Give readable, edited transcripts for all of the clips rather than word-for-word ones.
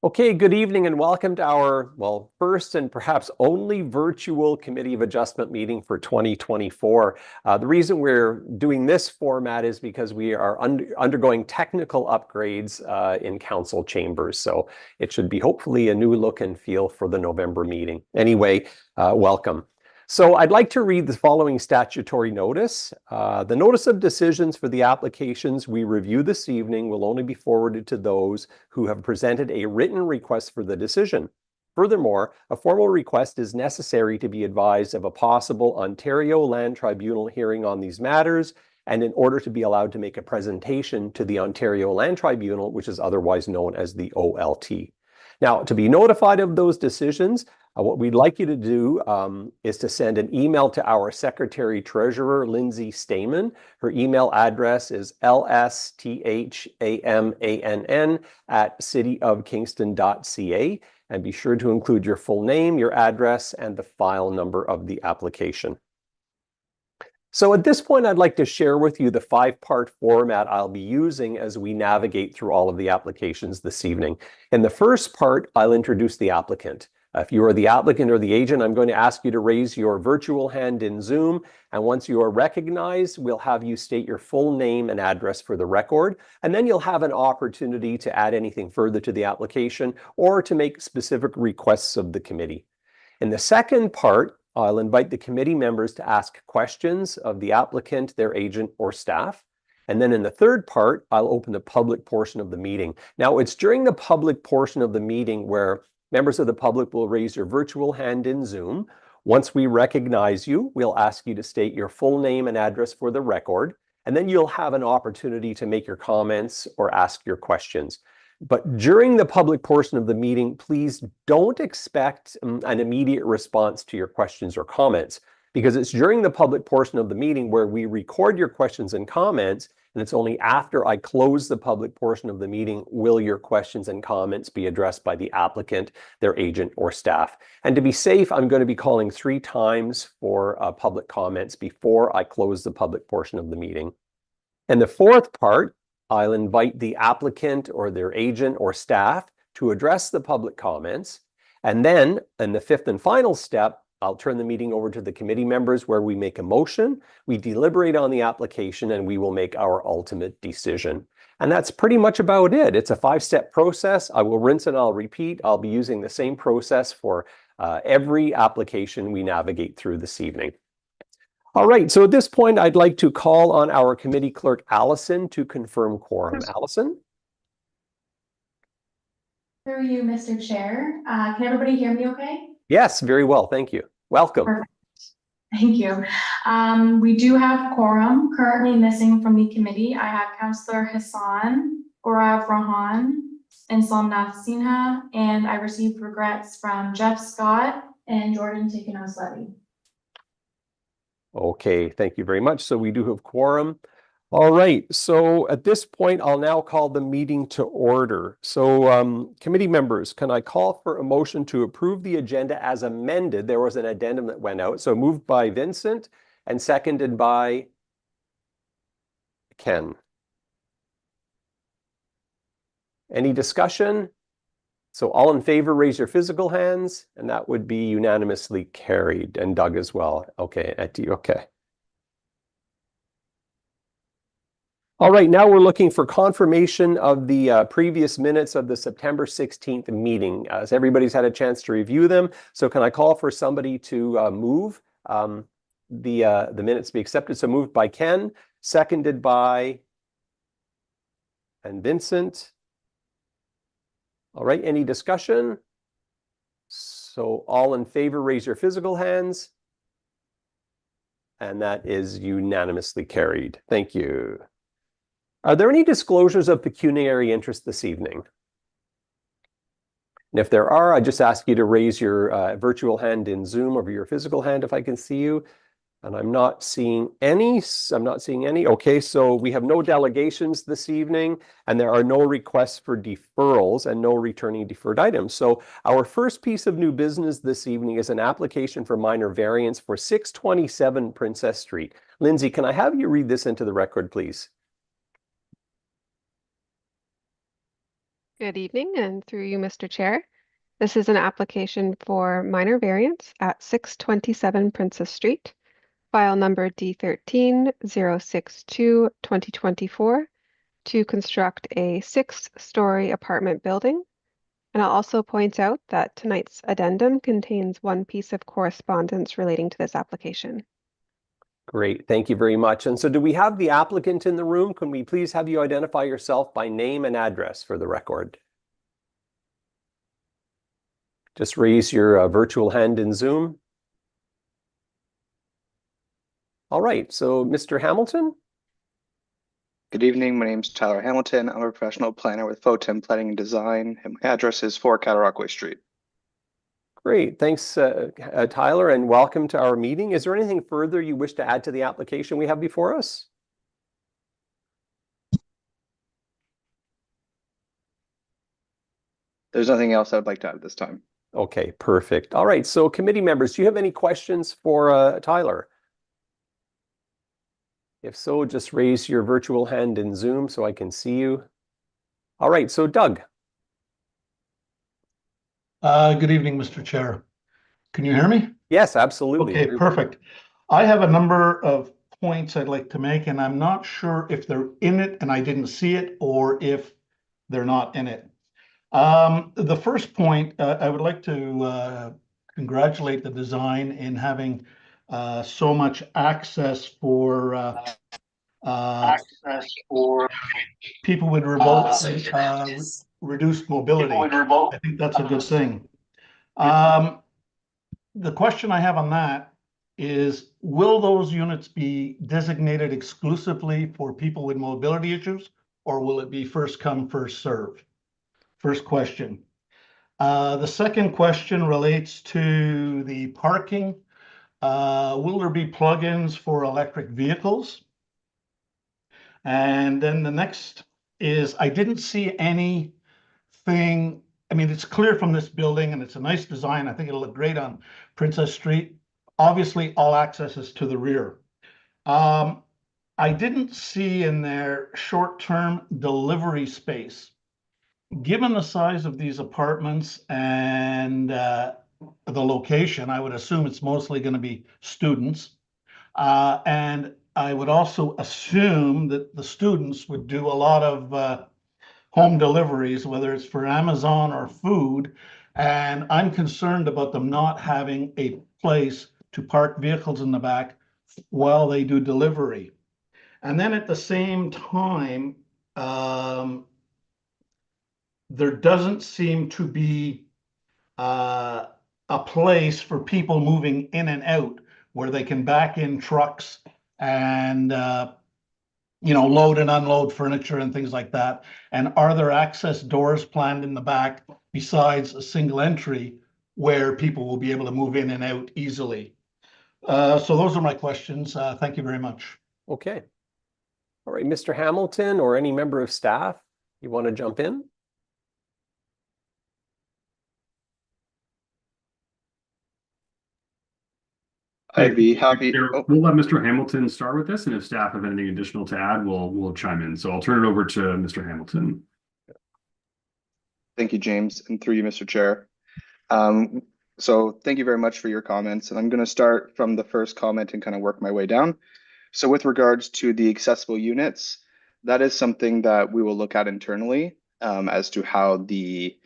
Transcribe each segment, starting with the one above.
Okay, good evening and welcome to our, first and perhaps only virtual Committee of Adjustment meeting for 2024. The reason we're doing this format is because we are undergoing technical upgrades in council chambers. So it should be hopefully a new look and feel for the November meeting. Anyway, welcome. So I'd like to read the following statutory notice. The notice of decisions for the applications we review this evening will only be forwarded to those who have presented a written request for the decision. Furthermore, a formal request is necessary to be advised of a possible Ontario Land Tribunal hearing on these matters, and in order to be allowed to make a presentation to the Ontario Land Tribunal, which is otherwise known as the OLT. Now, to be notified of those decisions, what we'd like you to do is to send an email to our Secretary Treasurer, Lindsay Stamen. Her email address is lsthamann@cityofkingston.ca. And be sure to include your full name, your address, and the file number of the application. So at this point, I'd like to share with you the 5-part format I'll be using as we navigate through all of the applications this evening. In the first part, I'll introduce the applicant. If you are the applicant or the agent, I'm going to ask you to raise your virtual hand in Zoom. And once you are recognized, we'll have you state your full name and address for the record. And then you'll have an opportunity to add anything further to the application or to make specific requests of the committee. In the second part, I'll invite the committee members to ask questions of the applicant, their agent, or staff. And then in the third part, I'll open the public portion of the meeting. Now, it's during the public portion of the meeting where members of the public will raise your virtual hand in Zoom. Once we recognize you, we'll ask you to state your full name and address for the record, and then you'll have an opportunity to make your comments or ask your questions. But during the public portion of the meeting, please don't expect an immediate response to your questions or comments, because it's during the public portion of the meeting where we record your questions and comments, and it's only after I close the public portion of the meeting will your questions and comments be addressed by the applicant, their agent, or staff. And to be safe, I'm going to be calling 3 times for public comments before I close the public portion of the meeting. In the fourth part, I'll invite the applicant or their agent or staff to address the public comments. And then in the fifth and final step, I'll turn the meeting over to the committee members where we make a motion, we deliberate on the application, and we will make our ultimate decision. And that's pretty much about it. It's a 5-step process. I will rinse and I'll repeat. I'll be using the same process for every application we navigate through this evening. All right, so at this point, I'd like to call on our committee clerk, Allison, to confirm quorum. Allison? Through you, Mr. Chair. Can everybody hear me okay? Yes, very well. Thank you. Welcome. Perfect. Thank you. We do have quorum currently missing from the committee. I have Councillor Hassan, Gaurav Rahan, and Somnath Sinha, and I received regrets from Jeff Scott and Jordan Tikanos-Levy. Okay, thank you very much. So we do have quorum. All right, so at this point, I'll now call the meeting to order. So committee members, can I call for a motion to approve the agenda as amended? There was an addendum that went out. So moved by Vincent and seconded by Ken. Any discussion? So all in favor, raise your physical hands, and that would be unanimously carried. And Doug as well. Okay, okay. All right, now we're looking for confirmation of the previous minutes of the September 16th meeting. As everybody's had a chance to review them, so can I call for somebody to move the minutes be accepted? So moved by Ken, seconded by and Vincent. All right, any discussion? So all in favor, raise your physical hands. And that is unanimously carried. Thank you. Are there any disclosures of pecuniary interest this evening? And if there are, I just ask you to raise your virtual hand in Zoom or your physical hand if I can see you. And I'm not seeing any. Okay, so we have no delegations this evening, and there are no requests for deferrals and no returning deferred items. So our first piece of new business this evening is an application for minor variance for 627 Princess Street. Lindsay, can I have you read this into the record, please? Good evening, and through you, Mr. Chair. This is an application for minor variance at 627 Princess Street, file number D13-062-2024, to construct a 6-story apartment building. And I'll also point out that tonight's addendum contains one piece of correspondence relating to this application. Great, thank you very much. And so do we have the applicant in the room? Can we please have you identify yourself by name and address for the record? Just raise your virtual hand in Zoom. All right, so Mr. Hamilton? Good evening, my name is Tyler Hamilton. I'm a professional planner with Photon Planning and Design, and my address is 4 Cataraqui Street. Great, thanks, Tyler, and welcome to our meeting. Is there anything further you wish to add to the application we have before us? There's nothing else I would like to add at this time. Okay, perfect. All right, so committee members, do you have any questions for Tyler? If so, just raise your virtual hand in Zoom so I can see you. All right, so Doug. Good evening, Mr. Chair. Can you hear me? Yes, absolutely. Okay, perfect. I have a number of points I'd like to make, and I'm not sure if they're in it and I didn't see it, or if they're not in it. The first point, I would like to congratulate the design in having so much access for people with reduced mobility. I think that's a good thing. The question I have on that is, will those units be designated exclusively for people with mobility issues, or will it be first come, first serve? First question. The second question relates to the parking. Will there be plugins for electric vehicles? And then the next is, I didn't see anything. I mean, it's clear from this building and it's a nice design. I think it'll look great on Princess Street. Obviously, all access is to the rear. I didn't see in there short-term delivery space. Given the size of these apartments and the location, I would assume it's mostly going to be students. And I would also assume that the students would do a lot of home deliveries, whether it's for Amazon or food. And I'm concerned about them not having a place to park vehicles in the back while they do delivery. And then at the same time, there doesn't seem to be a place for people moving in and out where they can back in trucks and load and unload furniture and things like that. And are there access doors planned in the back besides a single entry where people will be able to move in and out easily? So those are my questions. Thank you very much. Okay. All right, Mr. Hamilton or any member of staff, you want to jump in? I'd be happy. We'll let Mr. Hamilton start with this, and if staff have anything additional to add, we'll chime in. So I'll turn it over to Mr. Hamilton. Thank you, James, and through you, Mr. Chair. So thank you very much for your comments, and I'm going to start from the first comment and kind of work my way down. So with regards to the accessible units, that is something that we will look at internally as to how the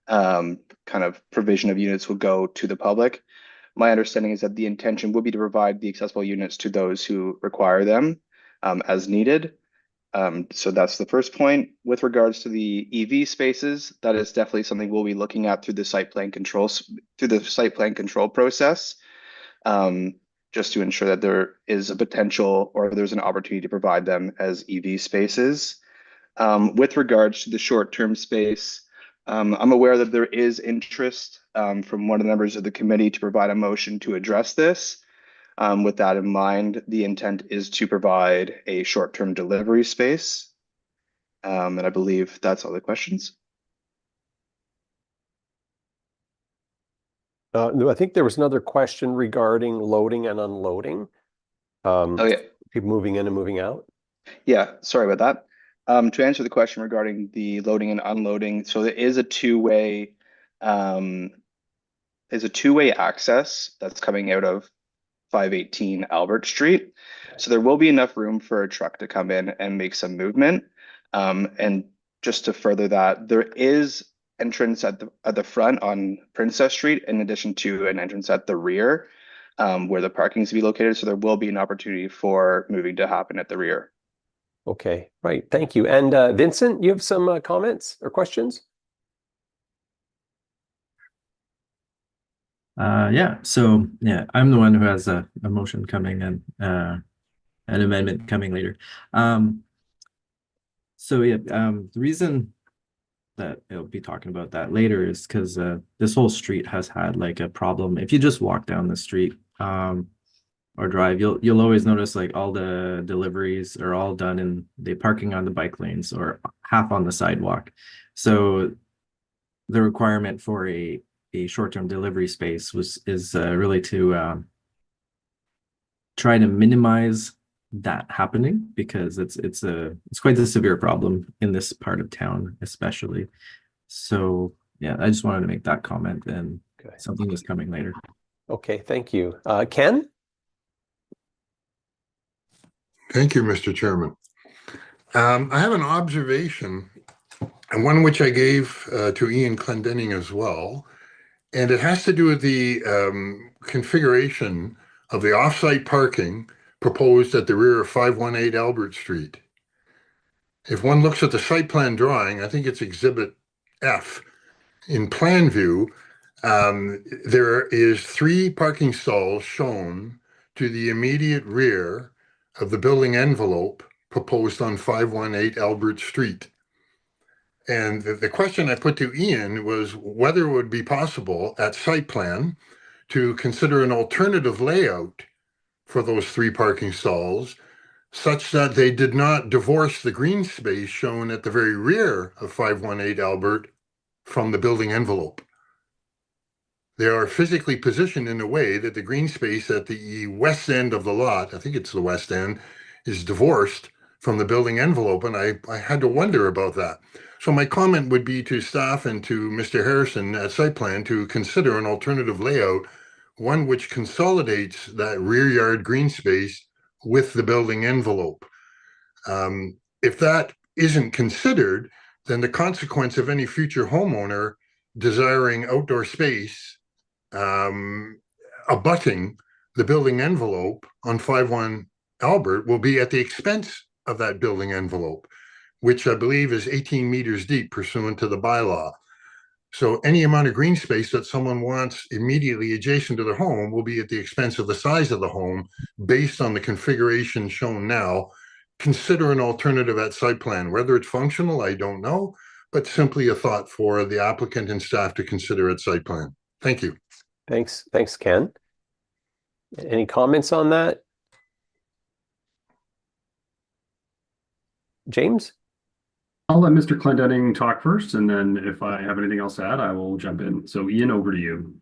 kind of provision of units will go to the public. My understanding is that the intention would be to provide the accessible units to those who require them as needed. So that's the first point. With regards to the EV spaces, that is definitely something we'll be looking at through the site plan control process, just to ensure that there is a potential or there's an opportunity to provide them as EV spaces. With regards to the short-term space, I'm aware that there is interest from one of the members of the committee to provide a motion to address this. With that in mind, the intent is to provide a short-term delivery space. And I believe that's all the questions. No, I think there was another question regarding loading and unloading. Oh, yeah. People moving in and moving out. Yeah, sorry about that. To answer the question regarding the loading and unloading, so there is a two-way access that's coming out of 518 Albert Street. So there will be enough room for a truck to come in and make some movement. And just to further that, there is entrance at the front on Princess Street, in addition to an entrance at the rear, where the parking is to be located. So there will be an opportunity for moving to happen at the rear. Okay, right. Thank you. And Vincent, you have some comments or questions? So I'm the one who has a motion coming and an amendment coming later. The reason that I'll be talking about that later is because this whole street has had like a problem. If you just walk down the street or drive, you'll always notice like all the deliveries are all done in the parking on the bike lanes or half on the sidewalk. So the requirement for a short-term delivery space is really to try to minimize that happening, because it's quite a severe problem in this part of town, especially. So yeah, I just wanted to make that comment, and something is coming later. Okay, thank you. Ken? Thank you, Mr. Chairman. I have an observation, and one which I gave to Ian Clendenning as well, and it has to do with the configuration of the off-site parking proposed at the rear of 518 Albert Street. If one looks at the site plan drawing, I think it's Exhibit F, in plan view, there is 3 parking stalls shown to the immediate rear of the building envelope proposed on 518 Albert Street. And the question I put to Ian was whether it would be possible at site plan to consider an alternative layout for those 3 parking stalls, such that they did not divorce the green space shown at the very rear of 518 Albert from the building envelope. They are physically positioned in a way that the green space at the west end of the lot, I think it's the west end, is divorced from the building envelope, and I had to wonder about that. So my comment would be to staff and to Mr. Harrison at site plan to consider an alternative layout, one which consolidates that rear yard green space with the building envelope. If that isn't considered, then the consequence of any future homeowner desiring outdoor space abutting the building envelope on 51 Albert will be at the expense of that building envelope, which I believe is 18 meters deep pursuant to the bylaw. So any amount of green space that someone wants immediately adjacent to their home will be at the expense of the size of the home based on the configuration shown now. Consider an alternative at site plan. Whether it's functional, I don't know, but simply a thought for the applicant and staff to consider at site plan. Thank you. Thanks, Ken. Any comments on that? James? I'll let Mr. Clendenning talk first, and then if I have anything else to add, I will jump in. So Ian, over to you.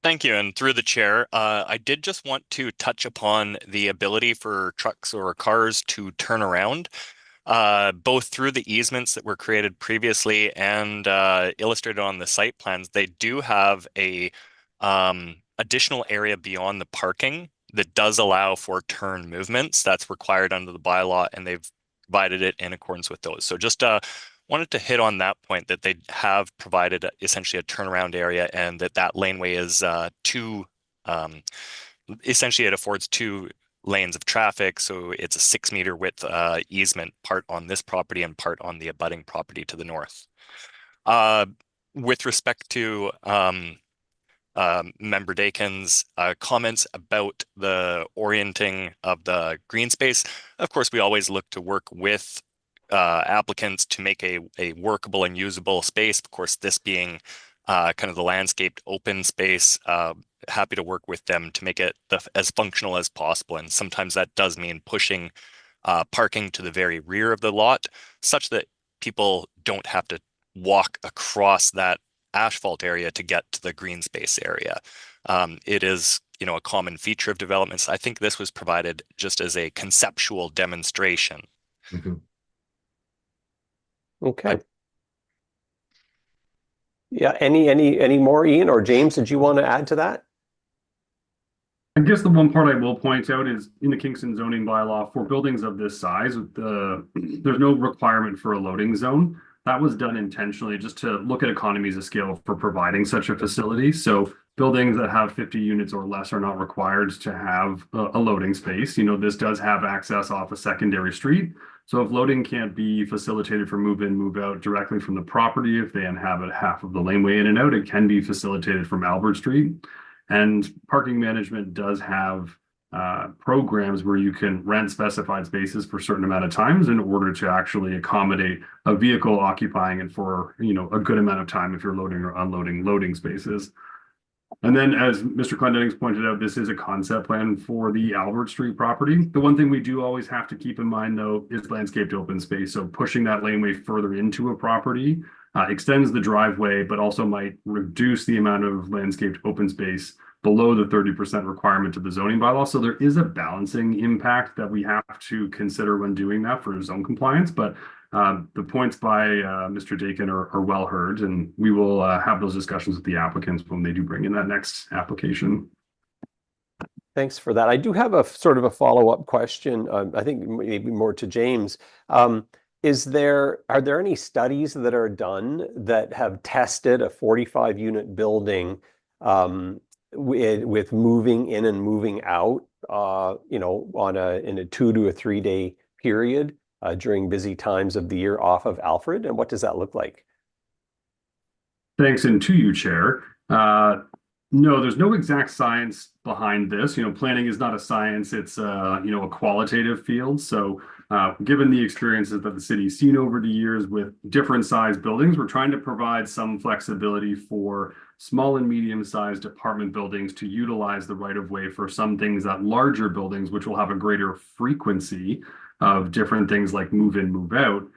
Thank you. And through the chair, I did just want to touch upon the ability for trucks or cars to turn around, both through the easements that were created previously and illustrated on the site plans. They do have a additional area beyond the parking that does allow for turn movements. That's required under the bylaw, and they've provided it in accordance with those. So just wanted to hit on that point, that they have provided essentially a turnaround area, and that laneway is essentially it affords 2 lanes of traffic. So it's a 6-meter width easement, part on this property and part on the abutting property to the north. With respect to Member Dakin's comments about the orienting of the green space, of course, we always look to work with applicants to make a workable and usable space. Of course, this being kind of the landscaped open space, happy to work with them to make it as functional as possible. And sometimes that does mean pushing parking to the very rear of the lot, such that people don't have to walk across that asphalt area to get to the green space area. It is, a common feature of developments. I think this was provided just as a conceptual demonstration Mhm. Okay. Yeah, any more, Ian or James, did you want to add to that? I guess the one part I will point out is in the Kingston zoning bylaw for buildings of this size, there's no requirement for a loading zone. That was done intentionally just to look at economies of scale for providing such a facility. So buildings that have 50 units or less are not required to have a loading space. You know, this does have access off a secondary street. So if loading can't be facilitated for move in, move out directly from the property, if they inhabit half of the laneway in and out, it can be facilitated from Albert Street. And parking management does have programs where you can rent specified spaces for a certain amount of times in order to actually accommodate a vehicle occupying it for, you know, a good amount of time if you're loading or unloading loading spaces. And then, as Mr. Clendenning's pointed out, this is a concept plan for the Albert Street property. The one thing we do always have to keep in mind, though, is landscaped open space. So pushing that laneway further into a property extends the driveway, but also might reduce the amount of landscaped open space below the 30% requirement of the zoning bylaw. So there is a balancing impact that we have to consider when doing that for zone compliance. But the points by Mr. Dakin are well heard, and we will have those discussions with the applicants when they do bring in that next application. Thanks for that. I do have a sort of a follow-up question. I think maybe more to James. Are there any studies that are done that have tested a 45 unit building with moving in and moving out, you know, in a 2 to 3 day period during busy times of the year off of Alfred? And what does that look like? Thanks, and to you, Chair. No, there's no exact science behind this. You know, planning is not a science. It's, you know, a qualitative field. So given the experiences that the city's seen over the years with different size buildings, we're trying to provide some flexibility for small and medium-sized apartment buildings to utilize the right-of-way for some things that larger buildings, which will have a greater frequency of different things like move in, move out,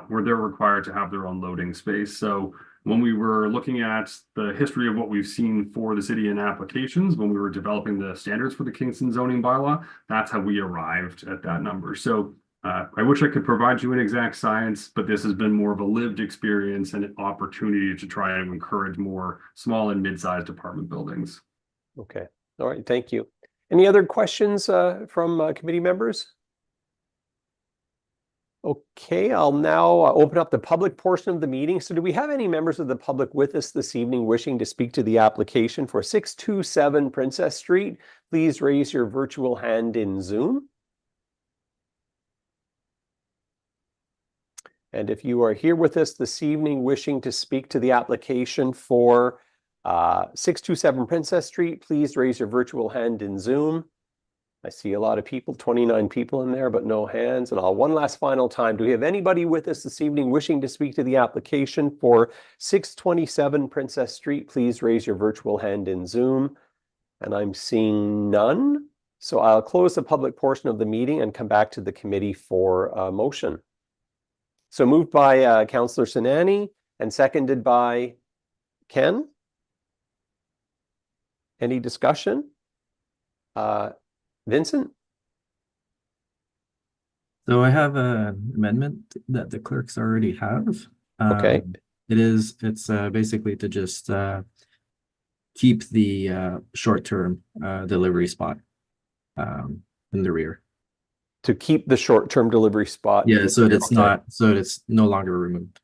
where they're required to have their own loading space. So when we were looking at the history of what we've seen for the city in applications, when we were developing the standards for the Kingston zoning bylaw, that's how we arrived at that number. So I wish I could provide you an exact science, but this has been more of a lived experience and an opportunity to try and encourage more small and mid-sized apartment buildings. Okay. All right. Thank you. Any other questions from committee members? Okay, I'll now open up the public portion of the meeting. So do we have any members of the public with us this evening wishing to speak to the application for 627 Princess Street? Please raise your virtual hand in Zoom. And if you are here with us this evening wishing to speak to the application for 627 Princess Street, please raise your virtual hand in Zoom. I see a lot of people, 29 people in there, but no hands. And one last final time, do we have anybody with us this evening wishing to speak to the application for 627 Princess Street? Please raise your virtual hand in Zoom. And I'm seeing none. So I'll close the public portion of the meeting and come back to the committee for a motion. So moved by Councillor Sinani and seconded by Ken. Any discussion? Vincent? So I have an amendment that the clerks already have. Okay. It's basically to just keep the short-term delivery spot in the rear. To keep the short-term delivery spot. Yeah, so it's not, so it's no longer removed.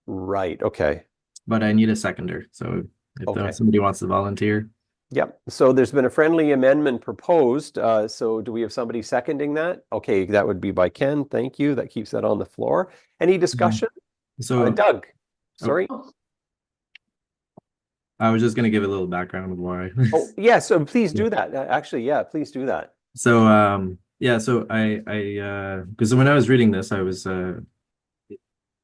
Right, okay. But I need a seconder, so if somebody wants to volunteer. Yep, so there's been a friendly amendment proposed. So do we have somebody seconding that? Okay, that would be by Ken, thank you. That keeps that on the floor. Any discussion? So Doug, sorry. I was just gonna give a little background of why. Oh, yeah, so please do that. Actually, yeah, please do that. So yeah, so I because when I was reading this, I was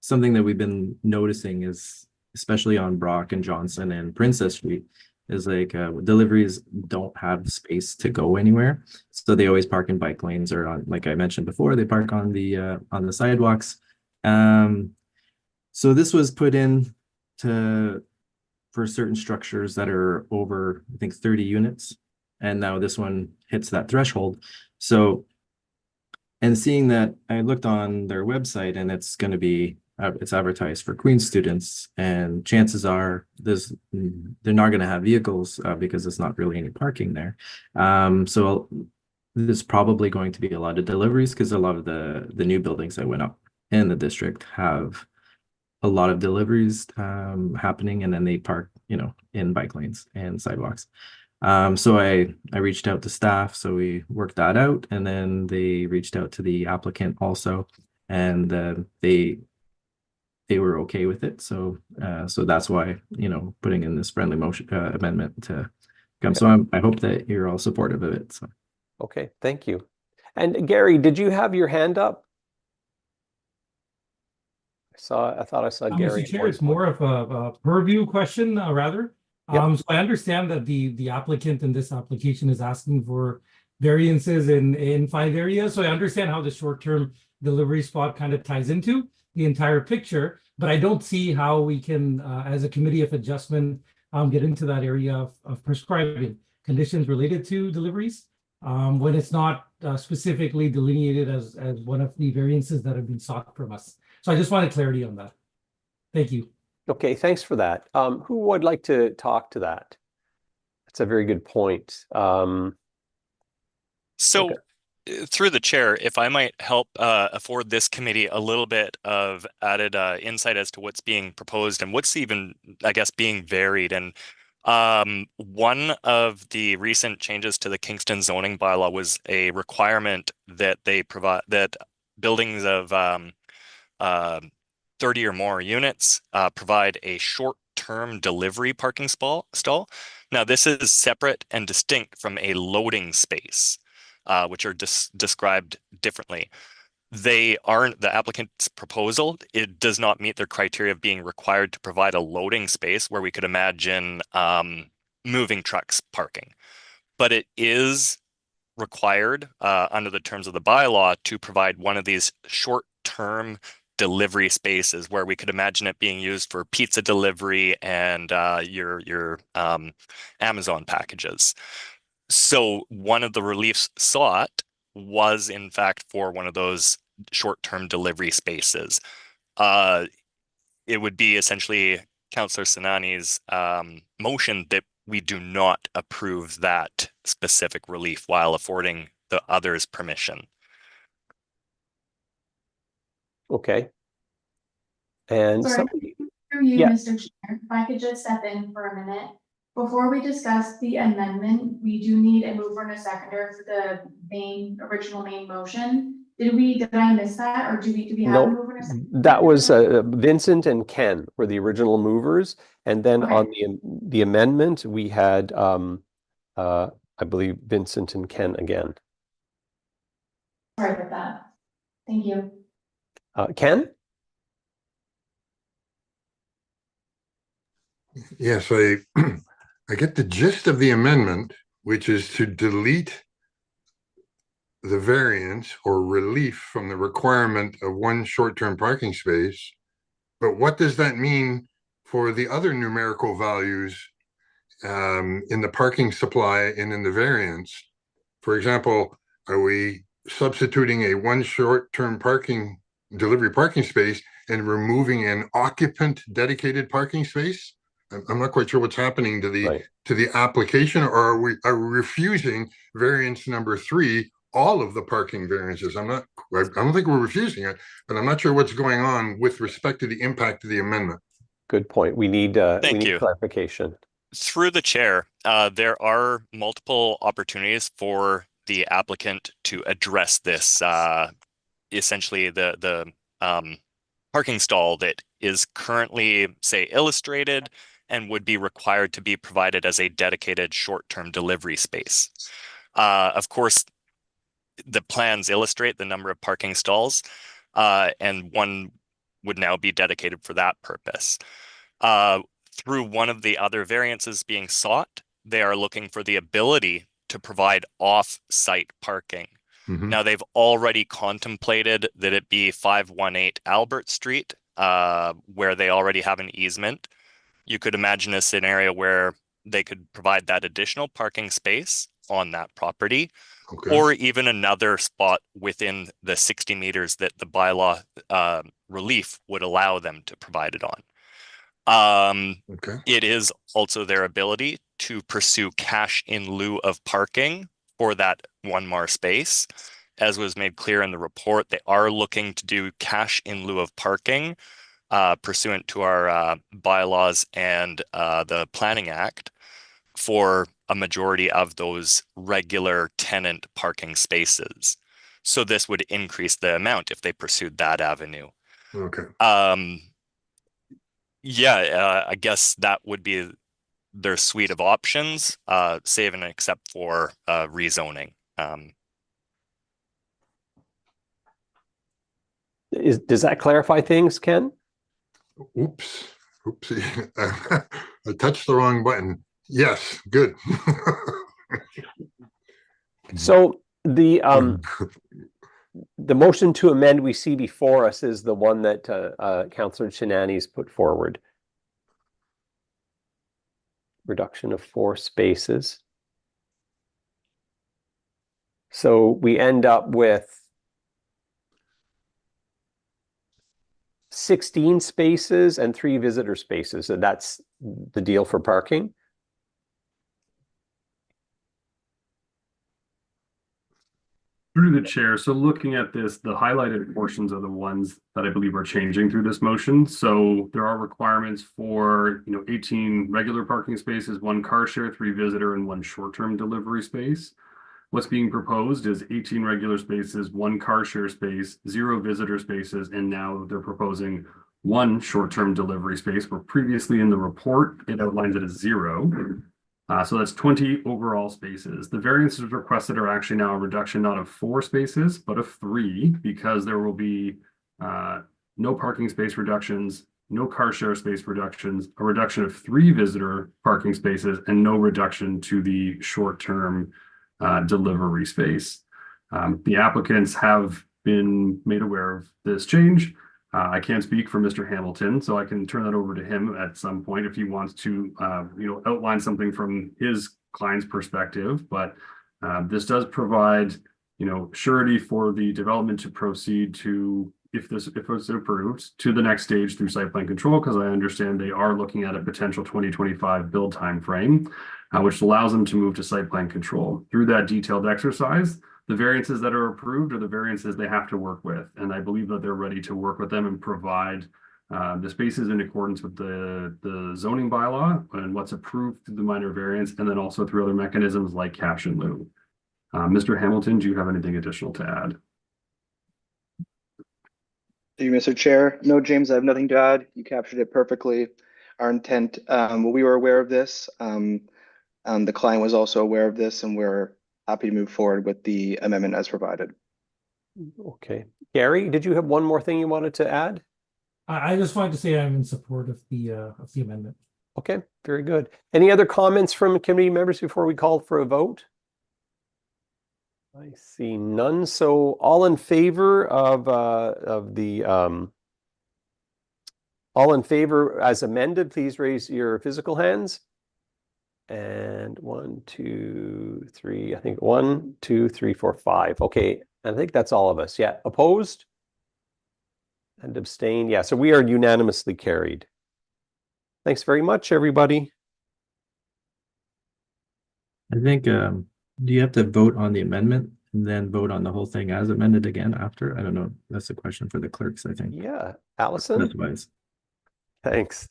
something that we've been noticing is, especially on Brock and Johnson and Princess Street, is like deliveries don't have space to go anywhere, so they always park in bike lanes or on, like I mentioned before, they park on the sidewalks. So this was put in for certain structures that are over, I think, 30 units, and now this one hits that threshold. So And seeing that, I looked on their website and it's going to be it's advertised for Queen students, and chances are they're not going to have vehicles because there's not really any parking there. So there's probably going to be a lot of deliveries because a lot of the new buildings that went up in the district have a lot of deliveries happening, and then they park, in bike lanes and sidewalks. So I reached out to staff, so we worked that out, and then they reached out to the applicant also, and they were okay with it. So that's why, putting in this friendly motion amendment to come. So I hope that you're all supportive of it. So. Okay, thank you. And Gary, did you have your hand up? I thought I saw Gary. Mr. Chair, it's more of a purview question, rather. Yep. So I understand that the applicant in this application is asking for variances in 5 areas. So I understand how the short-term delivery spot kind of ties into the entire picture, but I don't see how we can, as a committee of adjustment, get into that area of prescribing conditions related to deliveries when it's not specifically delineated as one of the variances that have been sought from us. So I just wanted clarity on that. Thank you. Okay, thanks for that. Who would like to talk to that? That's a very good point. So through the chair, if I might help afford this committee a little bit of added insight as to what's being proposed and what's even, I guess, being varied. And one of the recent changes to the Kingston zoning bylaw was a requirement that they provide that buildings of 30 or more units provide a short-term delivery parking stall. Now, this is separate and distinct from a loading space, which are described differently. They aren't the applicant's proposal. It does not meet their criteria of being required to provide a loading space where we could imagine moving trucks parking. But it is required under the terms of the bylaw to provide one of these short-term delivery spaces where we could imagine it being used for pizza delivery and your Amazon packages. So one of the reliefs sought was in fact for one of those short-term delivery spaces. It would be essentially Councillor Sinani's motion that we do not approve that specific relief while affording the others permission. Okay. And Sorry, somebody, through you, yeah. Mr. Chair, if I could just step in for a minute. Before we discuss the amendment, we do need a mover and a seconder for the original main motion. Did I miss that, or do we have a mover and a seconder? That was Vincent and Ken were the original movers, and then Okay. on the amendment we had I believe Vincent and Ken again. Sorry about that. Thank you. Ken? Yes, I get the gist of the amendment, which is to delete the variance or relief from the requirement of one short-term parking space. But what does that mean for the other numerical values in the parking supply and in the variance? For example, are we substituting a one short-term parking delivery parking space and removing an occupant dedicated parking space? I'm not quite sure what's happening to the application, or are we refusing variance number 3, all of the parking variances? I don't think we're refusing it, but I'm not sure what's going on with respect to the impact of the amendment. Good point. We need clarification. Through the chair, there are multiple opportunities for the applicant to address this. Essentially, the parking stall that is currently, say, illustrated and would be required to be provided as a dedicated short-term delivery space. Of course, the plans illustrate the number of parking stalls, and one would now be dedicated for that purpose. Through one of the other variances being sought, they are looking for the ability to provide off-site parking. Mm-hmm. Now, they've already contemplated that it be 518 Albert Street, where they already have an easement. You could imagine a scenario where they could provide that additional parking space on that property, Okay. or even another spot within the 60 meters that the bylaw relief would allow them to provide it on. Okay. It is also their ability to pursue cash in lieu of parking for that one more space. As was made clear in the report, they are looking to do cash in lieu of parking pursuant to our bylaws and the Planning Act for a majority of those regular tenant parking spaces. So this would increase the amount if they pursued that avenue. Okay. Yeah, I guess that would be their suite of options, save and except for rezoning. Does that clarify things, Ken? Oops. Oopsie. I touched the wrong button. Yes, good. So the motion to amend we see before us is the one that Councillor Chinani's put forward. Reduction of 4 spaces. So we end up with 16 spaces and 3 visitor spaces. So that's the deal for parking. Through the chair, so looking at this, the highlighted portions are the ones that I believe are changing through this motion. So there are requirements for, 18 regular parking spaces, 1 car share, 3 visitor, and 1 short-term delivery space. What's being proposed is 18 regular spaces, 1 car share space, 0 visitor spaces, and now they're proposing 1 short-term delivery space, where previously in the report, it outlines it as 0. So that's 20 overall spaces. The variances requested are actually now a reduction not of 4 spaces, but of 3, because there will be no parking space reductions, no car share space reductions, a reduction of 3 visitor parking spaces, and no reduction to the short-term delivery space. The applicants have been made aware of this change. I can't speak for Mr. Hamilton, so I can turn that over to him at some point if he wants to, outline something from his client's perspective. But this does provide, surety for the development to proceed to, if it's approved, to the next stage through site plan control, because I understand they are looking at a potential 2025 build time frame, which allows them to move to site plan control. Through that detailed exercise, the variances that are approved are the variances they have to work with. And I believe that they're ready to work with them and provide the spaces in accordance with the zoning bylaw and what's approved through the minor variance, and then also through other mechanisms like cash in lieu. Mr. Hamilton, do you have anything additional to add? Thank you, Mr. Chair. No, James, I have nothing to add. You captured it perfectly. Our intent, we were aware of this. The client was also aware of this, and we're happy to move forward with the amendment as provided. Okay. Gary, did you have one more thing you wanted to add? I just wanted to say I'm in support of the amendment. Okay, very good. Any other comments from committee members before we call for a vote? I see none. So all in favor of all in favor as amended, please raise your physical hands. And 1, 2, 3, I think 1, 2, 3, 4, 5. Okay, I think that's all of us. Yeah, opposed and abstained. Yeah, so we are unanimously carried. Thanks very much, everybody. I think, do you have to vote on the amendment and then vote on the whole thing as amended again after? I don't know. That's a question for the clerks, I think. Yeah, Allison. That's wise. Thanks.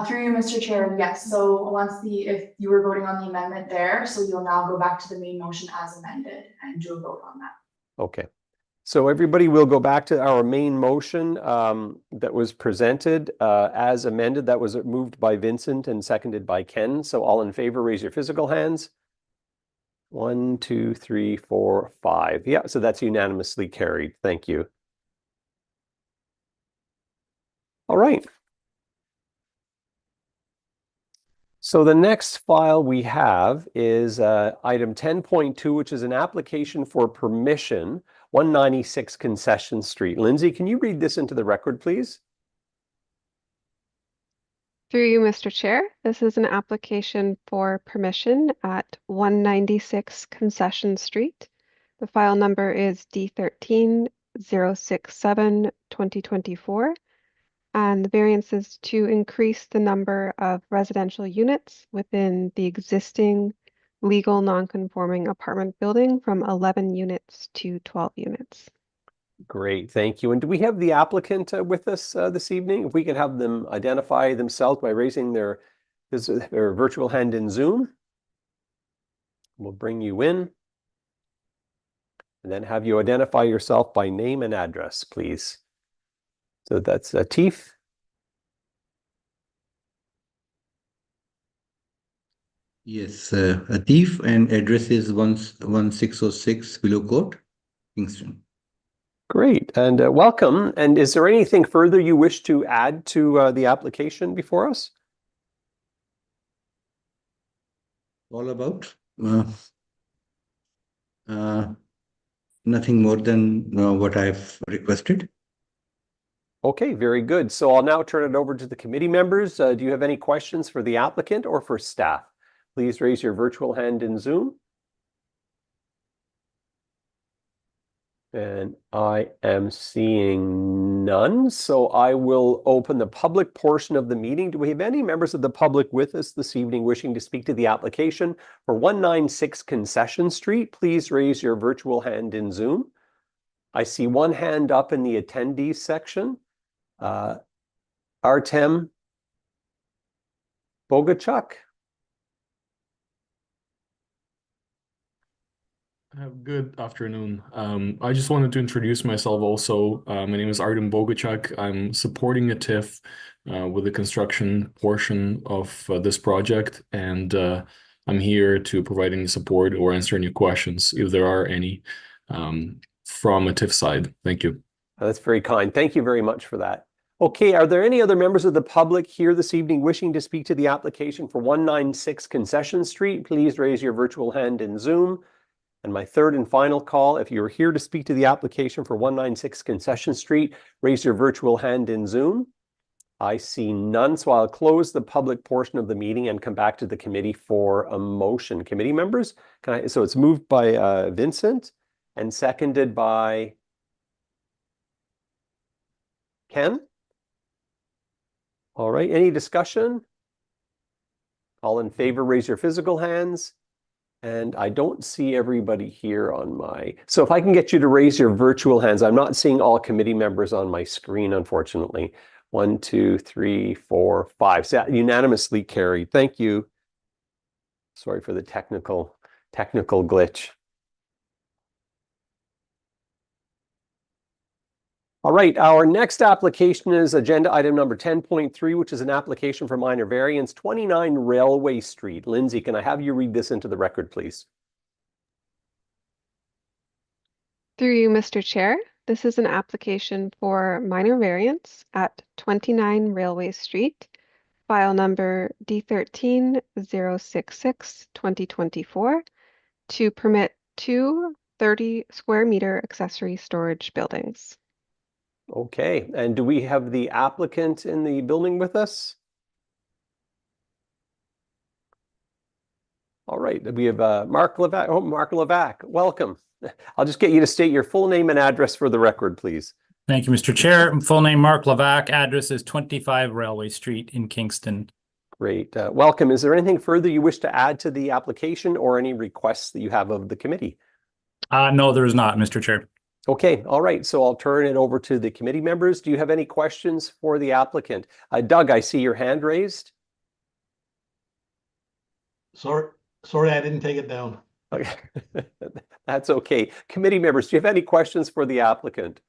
Through you, Mr. Chair, yes. So if you were voting on the amendment there, so you'll now go back to the main motion as amended and do a vote on that. Okay. So everybody will go back to our main motion that was presented as amended. That was moved by Vincent and seconded by Ken. So all in favor, raise your physical hands. 1, 2, 3, 4, 5. Yeah, so that's unanimously carried. Thank you. All right. So the next file we have is item 10.2, which is an application for permission, 196 Concession Street. Lindsay, can you read this into the record, please? Through you, Mr. Chair, this is an application for permission at 196 Concession Street. The file number is D13-067-2024, and the variance is to increase the number of residential units within the existing legal non-conforming apartment building from 11 units to 12 units. Great, thank you. And do we have the applicant with us this evening? If we could have them identify themselves by raising their virtual hand in Zoom. We'll bring you in. And then have you identify yourself by name and address, please. So that's Atif. Yes, Atif, and address is 1606 Willow Court, Kingston. Great, and welcome. And is there anything further you wish to add to the application before us? All about nothing more than what I've requested. Okay, very good. So I'll now turn it over to the committee members. Do you have any questions for the applicant or for staff? Please raise your virtual hand in Zoom. And I am seeing none, so I will open the public portion of the meeting. Do we have any members of the public with us this evening wishing to speak to the application for 196 Concession Street? Please raise your virtual hand in Zoom. I see one hand up in the attendees section. Artem Bogachuk. Good afternoon. I just wanted to introduce myself also. My name is Artem Bogachuk. I'm supporting a TIF with the construction portion of this project, and I'm here to provide any support or answer any questions if there are any from a TIF side. Thank you. That's very kind. Thank you very much for that. Okay, are there any other members of the public here this evening wishing to speak to the application for 196 Concession Street? Please raise your virtual hand in Zoom. And my third and final call, if you're here to speak to the application for 196 Concession Street, raise your virtual hand in Zoom. I see none, so I'll close the public portion of the meeting and come back to the committee for a motion. Committee members, so it's moved by Vincent and seconded by Ken. All right, any discussion? All in favor, raise your physical hands. And I don't see everybody here on my... So if I can get you to raise your virtual hands, I'm not seeing all committee members on my screen, unfortunately. 1, 2, 3, 4, 5. So unanimously carried. Thank you. Sorry for the technical glitch. All right, our next application is agenda item number 10.3, which is an application for minor variance, 29 Railway Street. Lindsay, can I have you read this into the record, please? Through you, Mr. Chair, this is an application for minor variance at 29 Railway Street, file number D13-066-2024, to permit 2 30 square meter accessory storage buildings. Okay, and do we have the applicant in the building with us? All right, we have Mark Levac. Oh, Mark Levac, welcome. I'll just get you to state your full name and address for the record, please. Thank you, Mr. Chair. Full name Mark Levac. Address is 25 Railway Street in Kingston. Great, welcome. Is there anything further you wish to add to the application or any requests that you have of the committee? No, there is not, Mr. Chair. Okay, all right, so I'll turn it over to the committee members. Do you have any questions for the applicant? Doug, I see your hand raised. Sorry, I didn't take it down. Okay. That's okay. Committee members, do you have any questions for the applicant?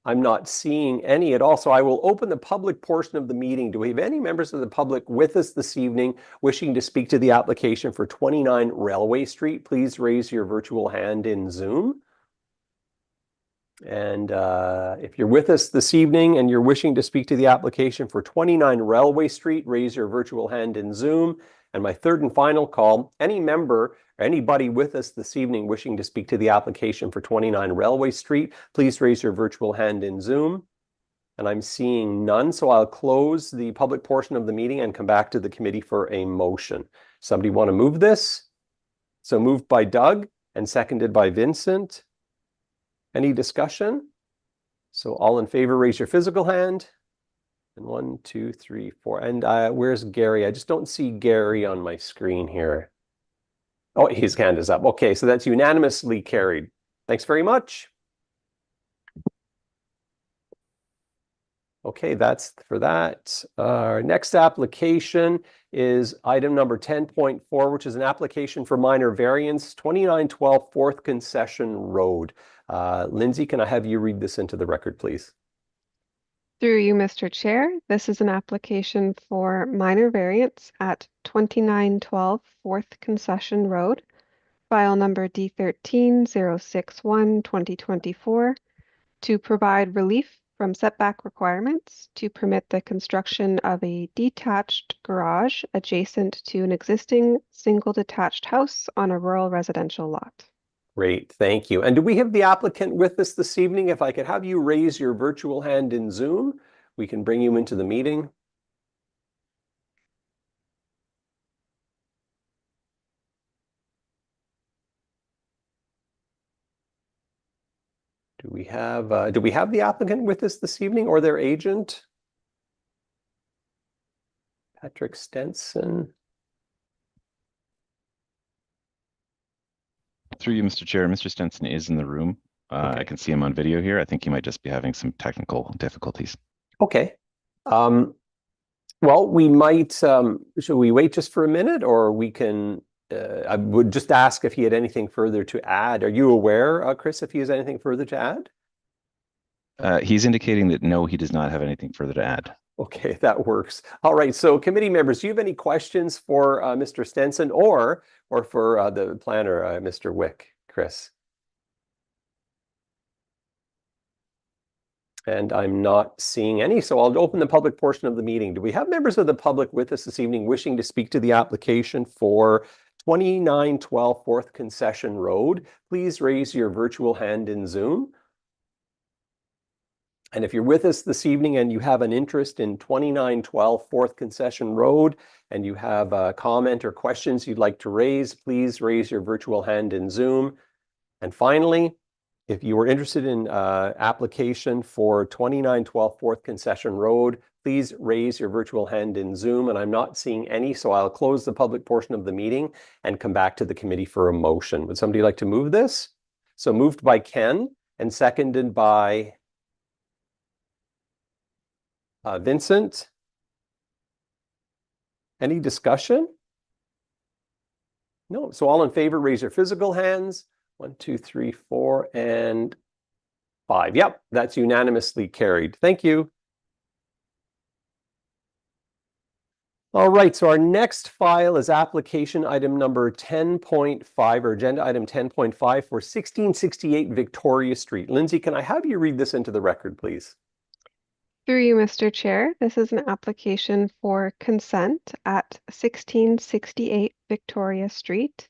I'm not seeing any at all, so I will open the public portion of the meeting. Do we have any members of the public with us this evening wishing to speak to the application for 29 Railway Street? Please raise your virtual hand in Zoom. And if you're with us this evening and you're wishing to speak to the application for 29 Railway Street, raise your virtual hand in Zoom. And my third and final call, any member or anybody with us this evening wishing to speak to the application for 29 Railway Street, please raise your virtual hand in Zoom. And I'm seeing none, so I'll close the public portion of the meeting and come back to the committee for a motion. Somebody want to move this? So moved by Doug and seconded by Vincent. Any discussion? So all in favor, raise your physical hand. And 1, 2, 3, 4. And where's Gary? I just don't see Gary on my screen here. Oh, his hand is up. Okay, so that's unanimously carried. Thanks very much. Okay, that's for that. Our next application is item number 10.4, which is an application for minor variance, 2912 4th Concession Road. Lindsay, can I have you read this into the record, please? Through you, Mr. Chair, this is an application for minor variance at 2912 4th Concession Road, file number D13-061-2024, to provide relief from setback requirements to permit the construction of a detached garage adjacent to an existing single detached house on a rural residential lot. Great, thank you. And do we have the applicant with us this evening? If I could have you raise your virtual hand in Zoom, we can bring you into the meeting. Do we have the applicant with us this evening or their agent? Patrick Stenson. Through you, Mr. Chair, Mr. Stenson is in the room. I can see him on video here. I think he might just be having some technical difficulties. Okay. Well, we might, should we wait just for a minute, or we can, I would just ask if he had anything further to add. Are you aware, Chris, if he has anything further to add? He's indicating that no, he does not have anything further to add. Okay, that works. All right, so committee members, do you have any questions for Mr. Stenson or for the planner, Mr. Wick, Chris? And I'm not seeing any, so I'll open the public portion of the meeting. Do we have members of the public with us this evening wishing to speak to the application for 2912 4th Concession Road? Please raise your virtual hand in Zoom. And if you're with us this evening and you have an interest in 2912 4th Concession Road and you have a comment or questions you'd like to raise, please raise your virtual hand in Zoom. And finally, if you are interested in application for 2912 4th Concession Road, please raise your virtual hand in Zoom. And I'm not seeing any, so I'll close the public portion of the meeting and come back to the committee for a motion. Would somebody like to move this? So moved by Ken and seconded by Vincent. Any discussion? No. So all in favor, raise your physical hands. 1, 2, 3, 4, and 5. Yep, that's unanimously carried. Thank you. All right, so our next file is application item number 10.5 or agenda item 10.5 for 1668 Victoria Street. Lindsay, can I have you read this into the record, please? Through you, Mr. Chair, this is an application for consent at 1668 Victoria Street,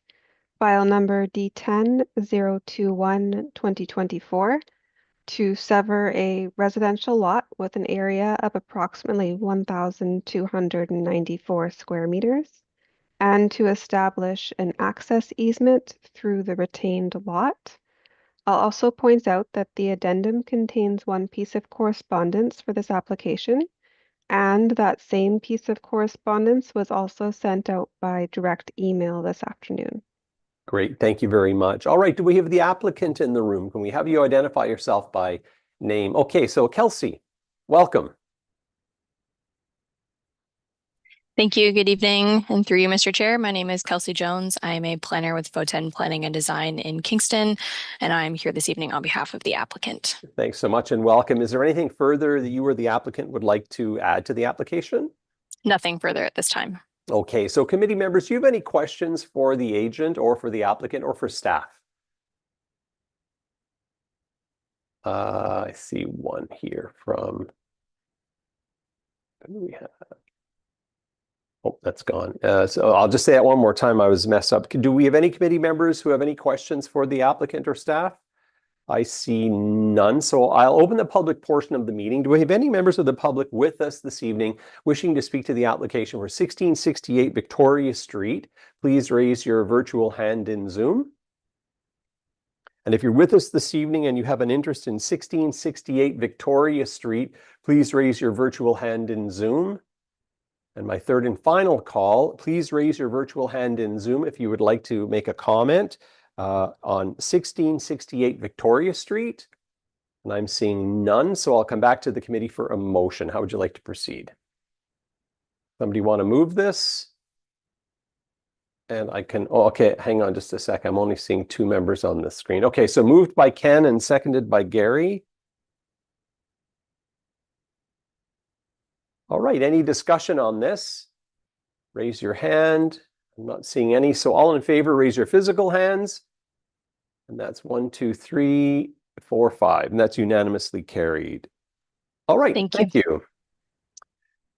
file number D10-021-2024, to sever a residential lot with an area of approximately 1,294 square meters and to establish an access easement through the retained lot. I'll also point out that the addendum contains one piece of correspondence for this application, and that same piece of correspondence was also sent out by direct email this afternoon. Great, thank you very much. All right, do we have the applicant in the room? Can we have you identify yourself by name? Okay, so Kelsey, welcome. Thank you. Good evening. And through you, Mr. Chair, my name is Kelsey Jones. I am a planner with Foten Planning and Design in Kingston, and I'm here this evening on behalf of the applicant. Thanks so much and welcome. Is there anything further that you or the applicant would like to add to the application? Nothing further at this time. Okay, so committee members, do you have any questions for the agent or for the applicant or for staff? I see one here from, who do we have? Oh, that's gone. So I'll just say it one more time. I was messed up. Do we have any committee members who have any questions for the applicant or staff? I see none, so I'll open the public portion of the meeting. Do we have any members of the public with us this evening wishing to speak to the application for 1668 Victoria Street? Please raise your virtual hand in Zoom. And if you're with us this evening and you have an interest in 1668 Victoria Street, please raise your virtual hand in Zoom. And my third and final call, please raise your virtual hand in Zoom if you would like to make a comment on 1668 Victoria Street. And I'm seeing none, so I'll come back to the committee for a motion. How would you like to proceed? Somebody want to move this? And I can, oh, okay, hang on just a sec. I'm only seeing 2 members on the screen. Okay, so moved by Ken and seconded by Gary. All right, any discussion on this? Raise your hand. I'm not seeing any. So all in favor, raise your physical hands. And that's 1, 2, 3, 4, 5. And that's unanimously carried. All right, thank you.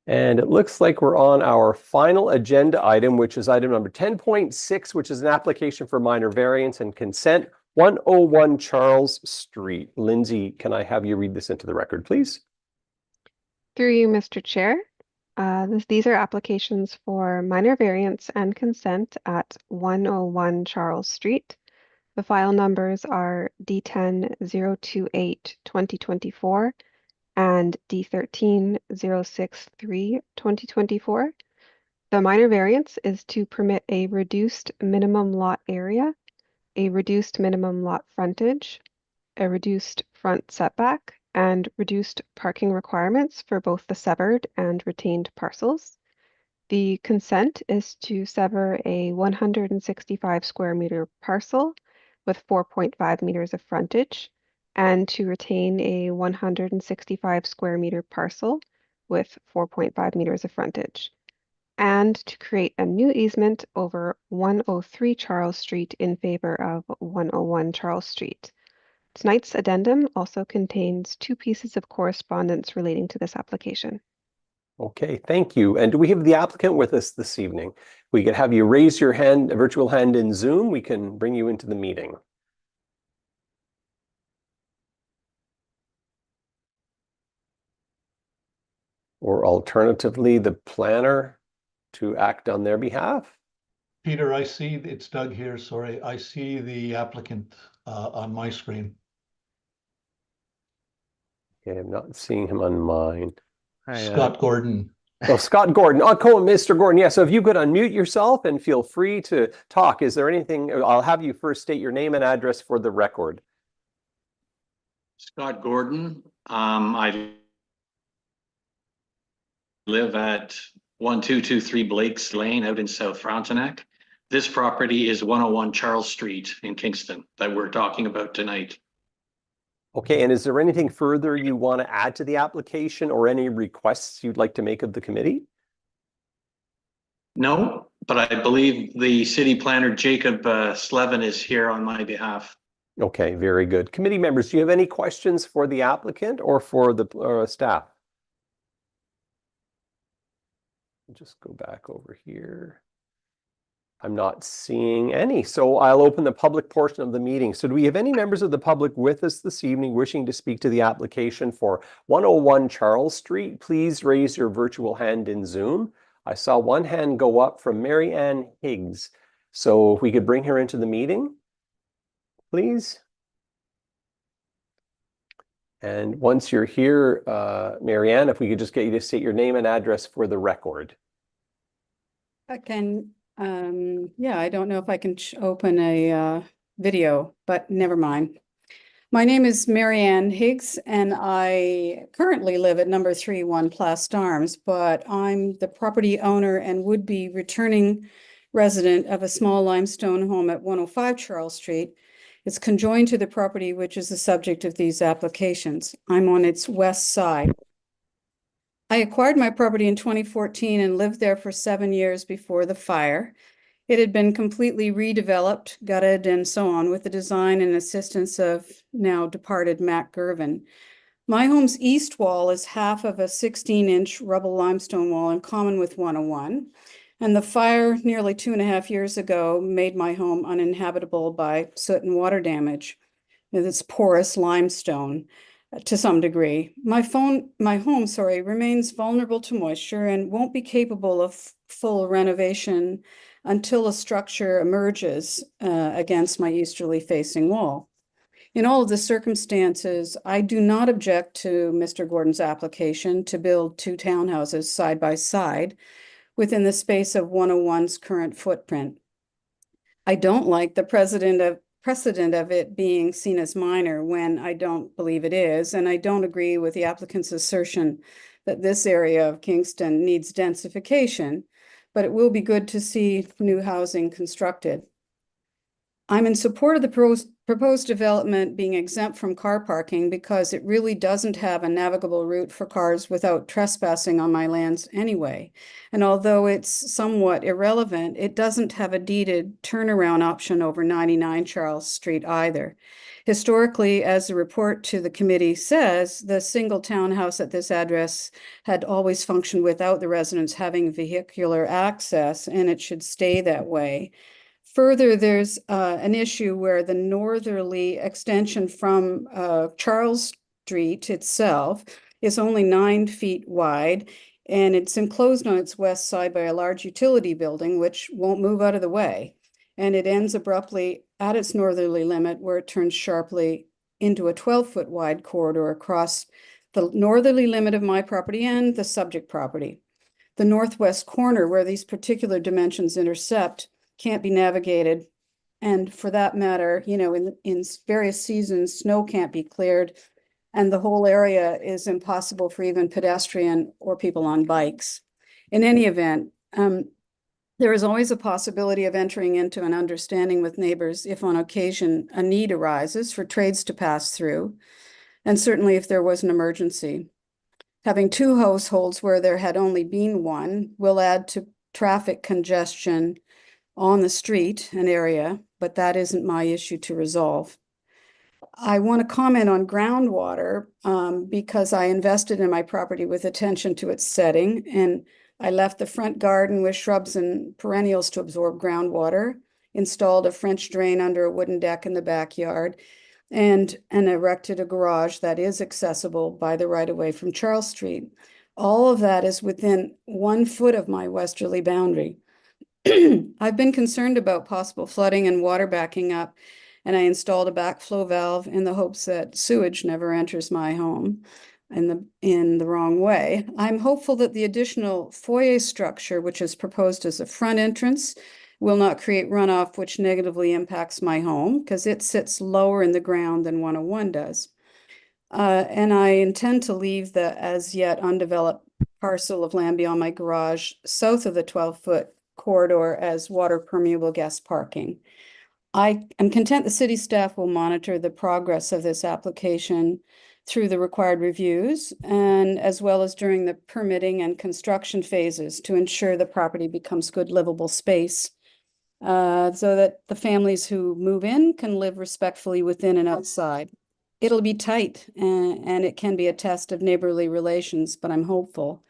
And it looks like we're on our final agenda item, which is item number 10.6, which is an application for minor variance and consent, 101 Charles Street. Lindsay, can I have you read this into the record, please? Through you, Mr. Chair. These are applications for minor variance and consent at 101 Charles Street. The file numbers are D10-028-2024 and D13-063-2024. The minor variance is to permit a reduced minimum lot area, a reduced minimum lot frontage, a reduced front setback, and reduced parking requirements for both the severed and retained parcels. The consent is to sever a 165 square meter parcel with 4.5 meters of frontage and to retain a 165 square meter parcel with 4.5 meters of frontage, and to create a new easement over 103 Charles Street in favor of 101 Charles Street. Tonight's addendum also contains 2 pieces of correspondence relating to this application. Okay, thank you. And do we have the applicant with us this evening? We could have you raise your hand, a virtual hand in Zoom. We can bring you into the meeting. Or alternatively, the planner to act on their behalf. Peter, I see it's Doug here. Sorry, I see the applicant on my screen. Okay, I'm not seeing him on mine. Scott Gordon. Oh, Scott Gordon. Oh, cool, Mr. Gordon. Yeah, so if you could unmute yourself and feel free to talk. Is there anything? I'll have you first state your name and address for the record. Scott Gordon. I live at 1223 Blake's Lane out in South Frontenac. This property is 101 Charles Street in Kingston that we're talking about tonight. Okay, and is there anything further you want to add to the application or any requests you'd like to make of the committee? No, but I believe the city planner, Jacob Slevin, is here on my behalf. Okay, very good. Committee members, do you have any questions for the applicant or for the staff? Just go back over here. I'm not seeing any, so I'll open the public portion of the meeting. So do we have any members of the public with us this evening wishing to speak to the application for 101 Charles Street? Please raise your virtual hand in Zoom. I saw one hand go up from Mary Ann Higgs. So if we could bring her into the meeting, please. And once you're here, Mary Ann, if we could just get you to state your name and address for the record. Yeah, I don't know if I can open a video, but never mind. My name is Mary Ann Higgs, and I currently live at number 31 Plast Arms, but I'm the property owner and would be returning resident of a small limestone home at 105 Charles Street. It's conjoined to the property which is the subject of these applications. I'm on its west side. I acquired my property in 2014 and lived there for 7 years before the fire. It had been completely redeveloped, gutted, and so on, with the design and assistance of now departed Matt Gervin. My home's east wall is half of a 16-inch rubble limestone wall in common with 101. And the fire nearly 2.5 years ago made my home uninhabitable by soot and water damage. It's porous limestone to some degree. My home, remains vulnerable to moisture and won't be capable of full renovation until a structure emerges against my easterly facing wall. In all of the circumstances, I do not object to Mr. Gordon's application to build 2 townhouses side by side within the space of 101's current footprint. I don't like the precedent of it being seen as minor when I don't believe it is, and I don't agree with the applicant's assertion that this area of Kingston needs densification, but it will be good to see new housing constructed. I'm in support of the proposed development being exempt from car parking because it really doesn't have a navigable route for cars without trespassing on my lands anyway. And although it's somewhat irrelevant, it doesn't have a deeded turnaround option over 99 Charles Street either. Historically, as the report to the committee says, the single townhouse at this address had always functioned without the residents having vehicular access, and it should stay that way. Further, there's an issue where the northerly extension from Charles Street itself is only 9 feet wide, and it's enclosed on its west side by a large utility building, which won't move out of the way. And it ends abruptly at its northerly limit, where it turns sharply into a 12-foot wide corridor across the northerly limit of my property and the subject property. The northwest corner, where these particular dimensions intercept, can't be navigated. And for that matter, you know, in various seasons, snow can't be cleared, and the whole area is impossible for even pedestrian or people on bikes. In any event, there is always a possibility of entering into an understanding with neighbors if on occasion a need arises for trades to pass through, and certainly if there was an emergency. Having 2 households where there had only been 1 will add to traffic congestion on the street and area, but that isn't my issue to resolve. I want to comment on groundwater because I invested in my property with attention to its setting, and I left the front garden with shrubs and perennials to absorb groundwater, installed a French drain under a wooden deck in the backyard, and erected a garage that is accessible by the right-of-way from Charles Street. All of that is within 1 foot of my westerly boundary. I've been concerned about possible flooding and water backing up, and I installed a backflow valve in the hopes that sewage never enters my home in the wrong way. I'm hopeful that the additional foyer structure, which is proposed as a front entrance, will not create runoff, which negatively impacts my home because it sits lower in the ground than 101 does. And I intend to leave the as yet undeveloped parcel of land beyond my garage south of the 12-foot corridor as water permeable guest parking. I am content the city staff will monitor the progress of this application through the required reviews and as well as during the permitting and construction phases to ensure the property becomes good livable space so that the families who move in can live respectfully within and outside. It'll be tight and it can be a test of neighborly relations, but I'm hopeful.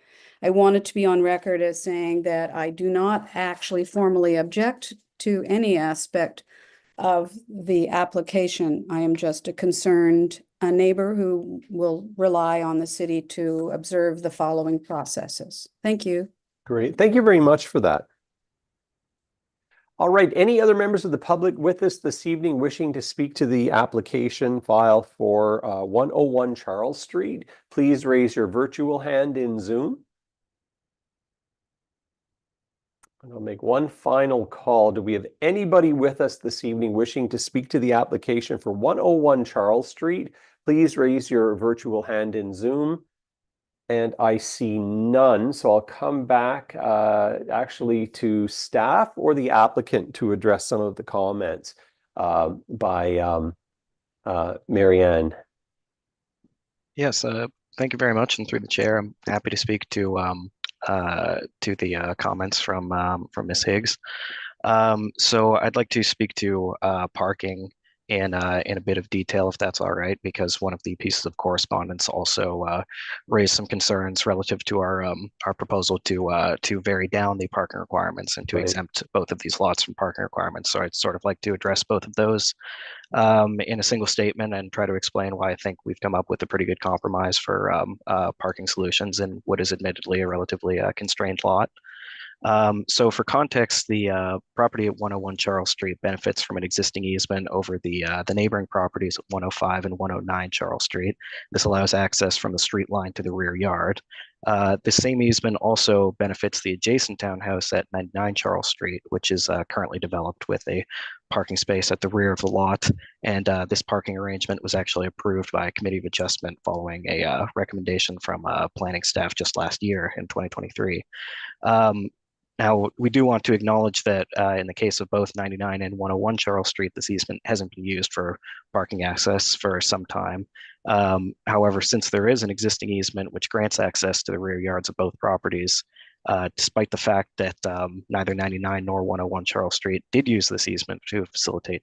I wanted to be on record as saying that I do not actually formally object to any aspect of the application. I am just a concerned neighbor who will rely on the city to observe the following processes. Thank you. Great. Thank you very much for that. All right. Any other members of the public with us this evening wishing to speak to the application file for 101 Charles Street? Please raise your virtual hand in Zoom. And I'll make one final call. Do we have anybody with us this evening wishing to speak to the application for 101 Charles Street? Please raise your virtual hand in Zoom. And I see none, so I'll come back actually to staff or the applicant to address some of the comments by Marianne. Yes, thank you very much. And through the chair, I'm happy to speak to the comments from Ms. Higgs. So I'd like to speak to parking in a bit of detail, if that's all right, because one of the pieces of correspondence also raised some concerns relative to our proposal to vary down the parking requirements and to exempt both of these lots from parking requirements. So I'd sort of like to address both of those in a single statement and try to explain why I think we've come up with a pretty good compromise for parking solutions in what is admittedly a relatively constrained lot. So for context, the property at 101 Charles Street benefits from an existing easement over the neighboring properties at 105 and 109 Charles Street. This allows access from the street line to the rear yard. The same easement also benefits the adjacent townhouse at 99 Charles Street, which is currently developed with a parking space at the rear of the lot. And this parking arrangement was actually approved by a committee of adjustment following a recommendation from planning staff just last year in 2023. Now, we do want to acknowledge that in the case of both 99 and 101 Charles Street, this easement hasn't been used for parking access for some time. However, since there is an existing easement which grants access to the rear yards of both properties, despite the fact that neither 99 nor 101 Charles Street did use this easement to facilitate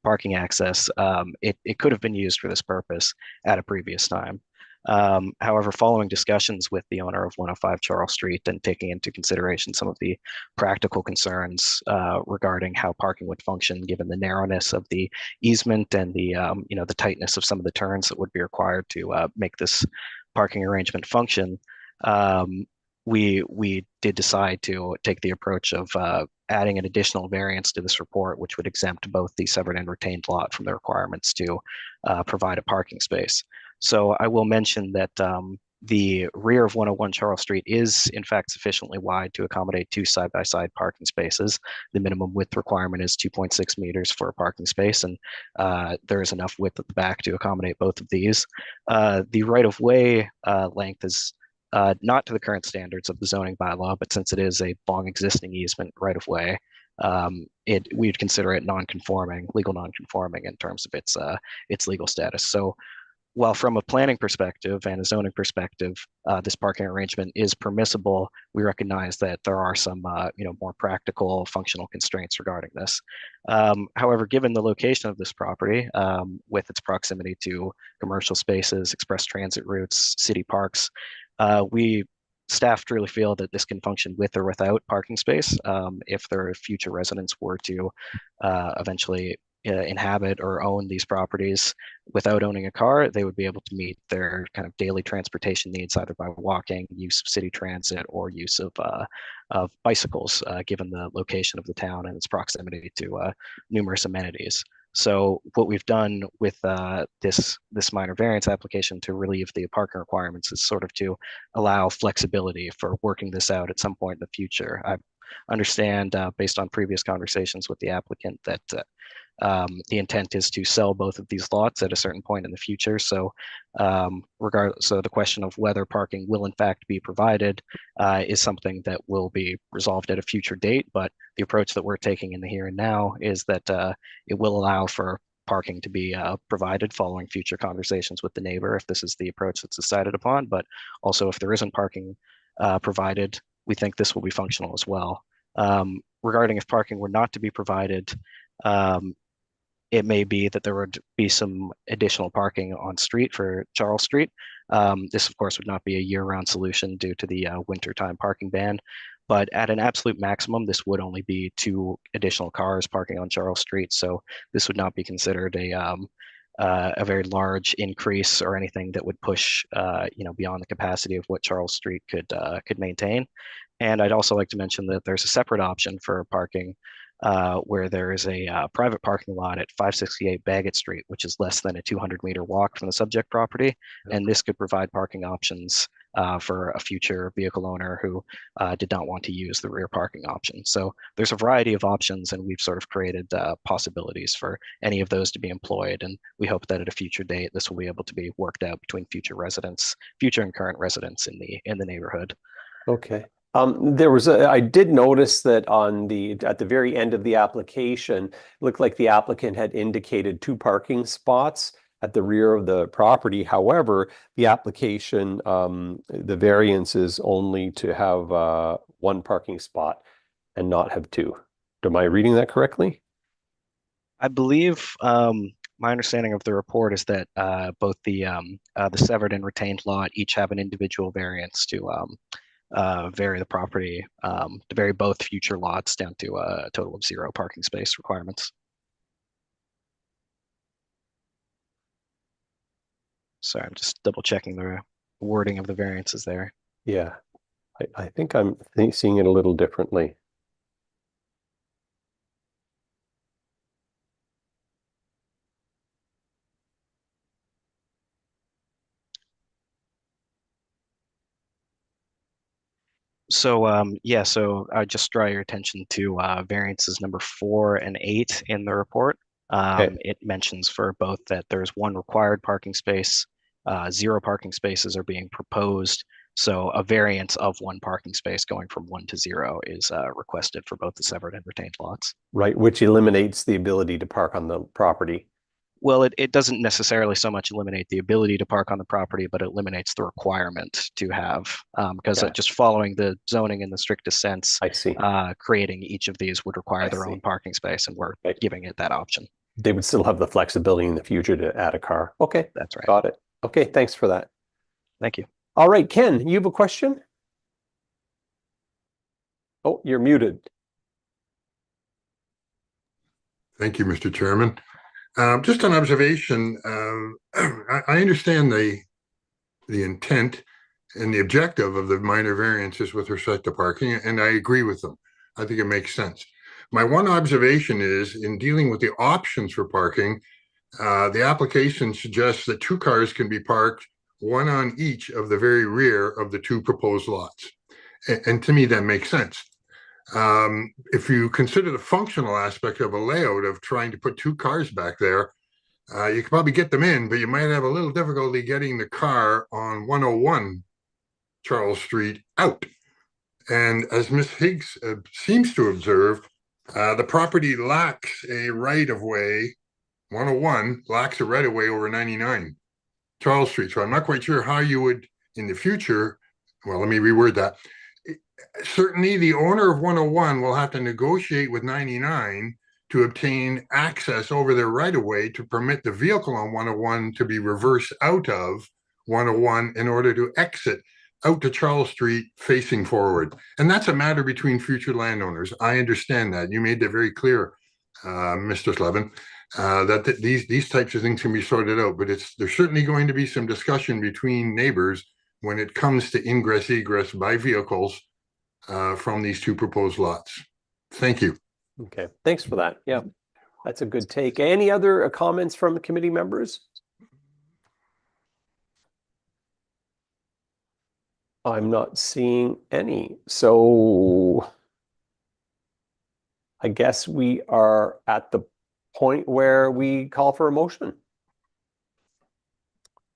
parking access, it could have been used for this purpose at a previous time. However, following discussions with the owner of 105 Charles Street and taking into consideration some of the practical concerns regarding how parking would function given the narrowness of the easement and the the tightness of some of the turns that would be required to make this parking arrangement function, we did decide to take the approach of adding an additional variance to this report, which would exempt both the severed and retained lot from the requirements to provide a parking space. So I will mention that the rear of 101 Charles Street is in fact sufficiently wide to accommodate 2 side-by-side parking spaces. The minimum width requirement is 2.6 meters for a parking space, and there is enough width at the back to accommodate both of these. The right-of-way length is not to the current standards of the zoning bylaw, but since it is a long existing easement right-of-way, we'd consider it non-conforming, legal non-conforming in terms of its legal status. So while from a planning perspective and a zoning perspective, this parking arrangement is permissible, we recognize that there are some more practical functional constraints regarding this. However, given the location of this property, with its proximity to commercial spaces, express transit routes, city parks, staff truly feel that this can function with or without parking space. If their future residents were to eventually inhabit or own these properties without owning a car, they would be able to meet their kind of daily transportation needs either by walking, use of city transit, or use of bicycles, given the location of the town and its proximity to numerous amenities. So what we've done with this minor variance application to relieve the parking requirements is sort of to allow flexibility for working this out at some point in the future. I understand, based on previous conversations with the applicant, that the intent is to sell both of these lots at a certain point in the future. So so the question of whether parking will in fact be provided is something that will be resolved at a future date. But the approach that we're taking in the here and now is that it will allow for parking to be provided following future conversations with the neighbor if this is the approach that's decided upon. But also if there isn't parking provided, we think this will be functional as well. Regarding if parking were not to be provided, it may be that there would be some additional parking on street for Charles Street. This, of course, would not be a year-round solution due to the wintertime parking ban. But at an absolute maximum, this would only be 2 additional cars parking on Charles Street. So this would not be considered a very large increase or anything that would push beyond the capacity of what Charles Street could maintain. And I'd also like to mention that there's a separate option for parking where there is a private parking lot at 568 Bagot Street, which is less than a 200-meter walk from the subject property. And this could provide parking options for a future vehicle owner who did not want to use the rear parking option. So there's a variety of options, and we've sort of created possibilities for any of those to be employed. And we hope that at a future date, this will be able to be worked out between future and current residents in the neighborhood. Okay. I did notice that at the very end of the application, it looked like the applicant had indicated 2 parking spots at the rear of the property. However, the application, the variance is only to have 1 parking spot and not have 2. Am I reading that correctly? I believe My understanding of the report is that both the severed and retained lot each have an individual variance to vary the property, to vary both future lots down to a total of 0 parking space requirements. Sorry, I'm just double checking the wording of the variances there. Yeah, I think I'm seeing it a little differently. So yeah, so I just draw your attention to variances number 4 and 8 in the report. It mentions for both that there's 1 required parking space, 0 parking spaces are being proposed. So a variance of 1 parking space going from 1 to 0 is requested for both the severed and retained lots. Right, which eliminates the ability to park on the property. Well, it doesn't necessarily so much eliminate the ability to park on the property, but it eliminates the requirement to have, because just following the zoning in the strictest sense, I see. Creating each of these would require their own parking space, and we're giving it that option. They would still have the flexibility in the future to add a car. Okay. That's right. Got it. Okay, thanks for that. Thank you. All right, Ken, you have a question? Oh, you're muted. Thank you, Mr. Chairman. Just an observation. I understand the intent and the objective of the minor variances with respect to parking, and I agree with them. I think it makes sense. My one observation is in dealing with the options for parking, the application suggests that 2 cars can be parked, 1 on each of the very rear of the 2 proposed lots. And to me, that makes sense. If you consider the functional aspect of a layout of trying to put 2 cars back there, you could probably get them in, but you might have a little difficulty getting the car on 101 Charles Street out. And as Ms. Higgs seems to observe, the property lacks a right-of-way. 101 lacks a right-of-way over 99 Charles Street. So I'm not quite sure how you would, in the future, well, let me reword that. Certainly, the owner of 101 will have to negotiate with 99 to obtain access over their right-of-way to permit the vehicle on 101 to be reversed out of 101 in order to exit out to Charles Street facing forward. And that's a matter between future landowners. I understand that. You made that very clear, Mr. Slevin, that these types of things can be sorted out, but there's certainly going to be some discussion between neighbors when it comes to ingress egress by vehicles from these 2 proposed lots. Thank you. Okay, thanks for that. Yeah, that's a good take. Any other comments from committee members? I'm not seeing any. So I guess we are at the point where we call for a motion.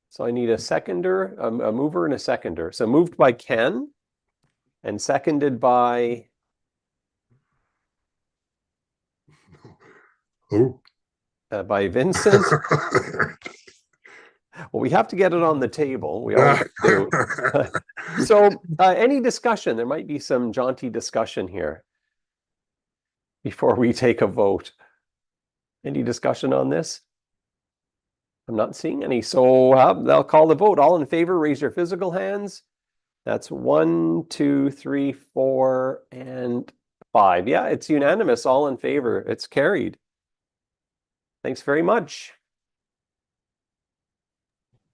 So I need a seconder, a mover and a seconder. So moved by Ken and seconded by by Vincent. Well, we have to get it on the table. We always do. So any discussion? There might be some jaunty discussion here before we take a vote. Any discussion on this? I'm not seeing any. So I'll call the vote. All in favor, raise your physical hands. That's 1, 2, 3, 4, and 5. Yeah, it's unanimous. All in favor. It's carried. Thanks very much.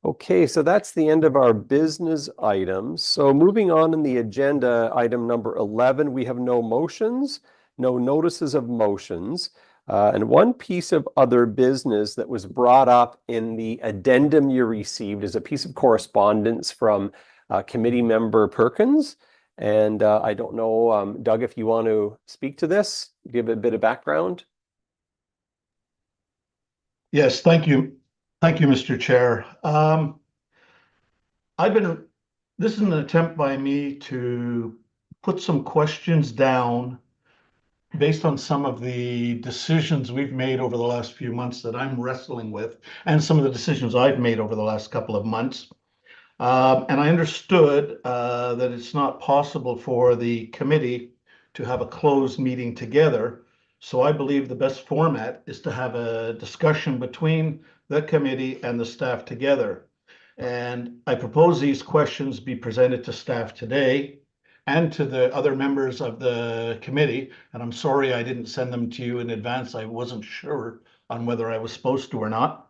Okay, so that's the end of our business items. So moving on in the agenda, item number 11, we have no motions, no notices of motions, and one piece of other business that was brought up in the addendum you received is a piece of correspondence from committee member Perkins. And I don't know, Doug, if you want to speak to this, give a bit of background. Yes, thank you. Thank you, Mr. Chair. This is an attempt by me to put some questions down based on some of the decisions we've made over the last few months that I'm wrestling with, and some of the decisions I've made over the last couple of months. And I understood that it's not possible for the committee to have a closed meeting together So I believe the best format is to have a discussion between the committee and the staff together. And I propose these questions be presented to staff today and to the other members of the committee. And I'm sorry I didn't send them to you in advance. I wasn't sure on whether I was supposed to or not.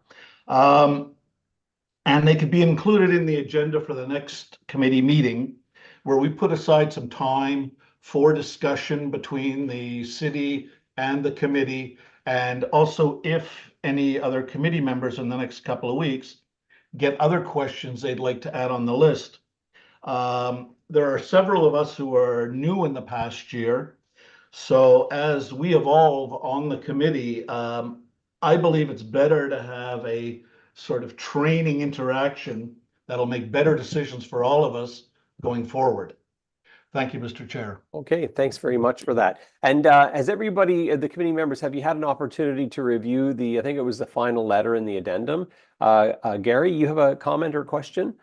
And they could be included in the agenda for the next committee meeting, where we put aside some time for discussion between the city and the committee. And also, if any other committee members in the next couple of weeks get other questions they'd like to add on the list. There are several of us who are new in the past year. So as we evolve on the committee, I believe it's better to have a sort of training interaction that'll make better decisions for all of us going forward. Thank you, Mr. Chair. Okay, thanks very much for that. And has everybody, the committee members, have you had an opportunity to review I think it was the final letter in the addendum? Gary, you have a comment or question?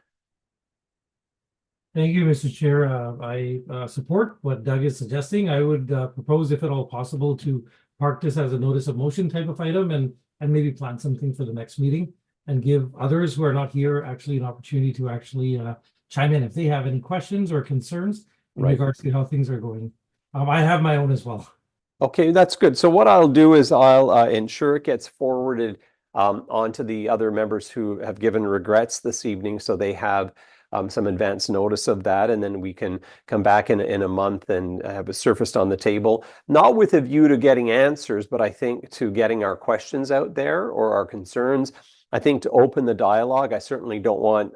Thank you, Mr. Chair. I support what Doug is suggesting. I would propose, if at all possible, to park this as a notice of motion type of item and maybe plan something for the next meeting and give others who are not here actually an opportunity to actually chime in if they have any questions or concerns in regards to how things are going. I have my own as well. Okay, that's good. So what I'll do is I'll ensure it gets forwarded onto the other members who have given regrets this evening, so they have some advance notice of that, and then we can come back in a month and have it surfaced on the table, not with a view to getting answers, but I think to getting our questions out there or our concerns. I think to open the dialogue. I certainly don't want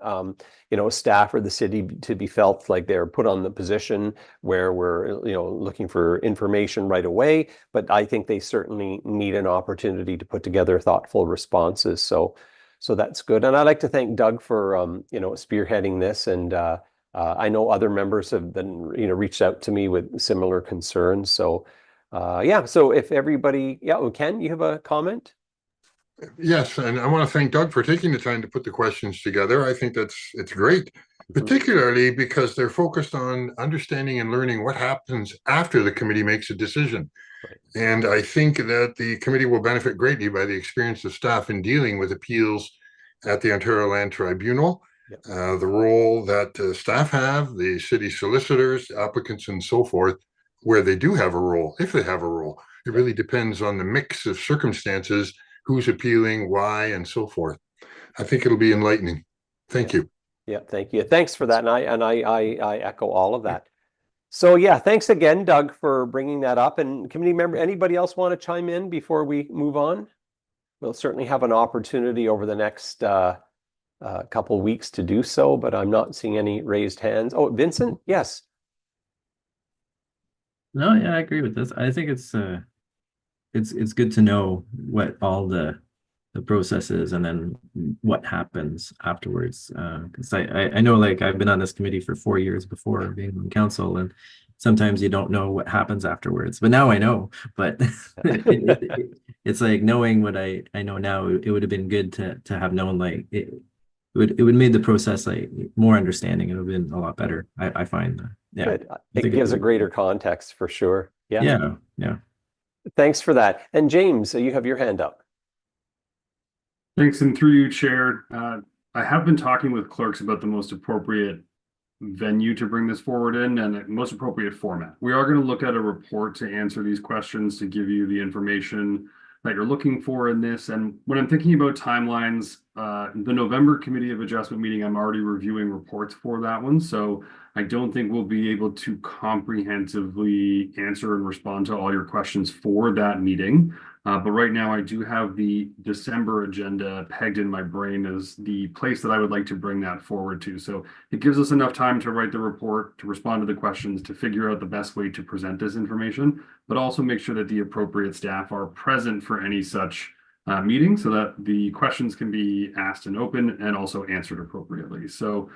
staff or the city to be felt like they're put on the position where we're looking for information right away, but I think they certainly need an opportunity to put together thoughtful responses. So that's good. And I'd like to thank Doug for spearheading this. And I know other members have been reached out to me with similar concerns. So so if everybody, Ken, you have a comment? Yes, and I want to thank Doug for taking the time to put the questions together. I think it's great, particularly because they're focused on understanding and learning what happens after the committee makes a decision. And I think that the committee will benefit greatly by the experience of staff in dealing with appeals at the Ontario Land Tribunal, the role that staff have, the city solicitors, applicants, and so forth, where they do have a role, if they have a role. It really depends on the mix of circumstances, who's appealing, why, and so forth. I think it'll be enlightening. Thank you. Yeah, thank you. Thanks for that. And I echo all of that. So thanks again, Doug, for bringing that up. And committee member, anybody else want to chime in before we move on? We'll certainly have an opportunity over the next couple of weeks to do so, but I'm not seeing any raised hands. Oh, Vincent, yes. No, I agree with this. I think it's good to know what all the process is and then what happens afterwards. Because I know, like, I've been on this committee for 4 years before being on council, and sometimes you don't know what happens afterwards. But now I know. But it's like knowing what I know now. It would have been good to have known, like it would made the process like more understanding. It would have been a lot better. I find. Good. It gives a greater context for sure. Yeah. Thanks for that. And James, you have your hand up. Thanks, and through you, Chair. I have been talking with clerks about the most appropriate venue to bring this forward in and the most appropriate format. We are going to look at a report to answer these questions, to give you the information that you're looking for in this. And when I'm thinking about timelines, the November Committee of Adjustment meeting, I'm already reviewing reports for that one. So I don't think we'll be able to comprehensively answer and respond to all your questions for that meeting. But right now I do have the December agenda pegged in my brain as the place that I would like to bring that forward to. So it gives us enough time to write the report, to respond to the questions, to figure out the best way to present this information, but also make sure that the appropriate staff are present for any such meeting so that the questions can be asked and open and also answered appropriately. So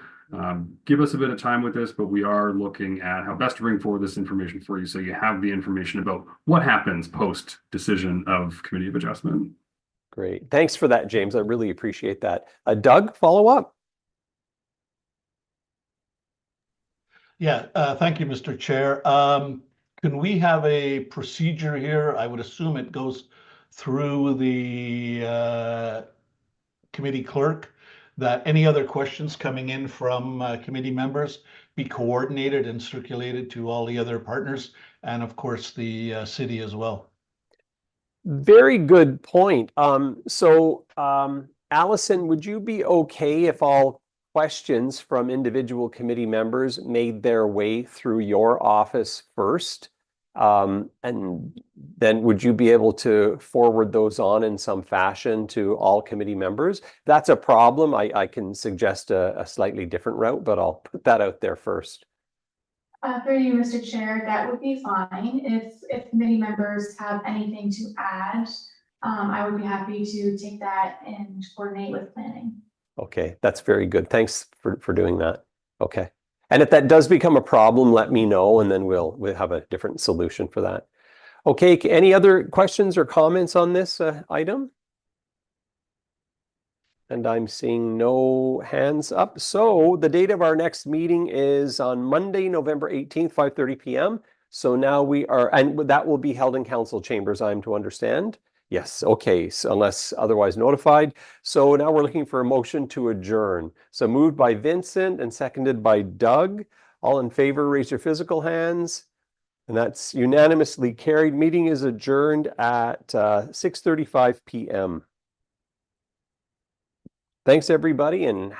give us a bit of time with this, but we are looking at how best to bring forward this information for you so you have the information about what happens post decision of Committee of Adjustment. Great. Thanks for that, James. I really appreciate that. Doug, follow up. Thank you, Mr. Chair. can we have a procedure here? I would assume it goes through the committee clerk, that any other questions coming in from committee members be coordinated and circulated to all the other partners, and of course, the city as well. Very good point. Allison, would you be okay if all questions from individual committee members made their way through your office first? And then would you be able to forward those on in some fashion to all committee members? That's a problem. I can suggest a slightly different route, but I'll put that out there first. For you, Mr. Chair, that would be fine. If committee members have anything to add, I would be happy to take that and coordinate with planning. Okay, that's very good. Thanks for doing that. Okay. And if that does become a problem, let me know, and then we'll have a different solution for that. Okay, any other questions or comments on this item? And I'm seeing no hands up. So the date of our next meeting is on Monday, November 18th, 5:30 p.m. So now we are, and that will be held in council chambers, I'm to understand. Yes, okay, so unless otherwise notified. So now we're looking for a motion to adjourn. So moved by Vincent and seconded by Doug. All in favor, raise your physical hands. And that's unanimously carried. Meeting is adjourned at 6:35 p.m. Thanks, everybody, and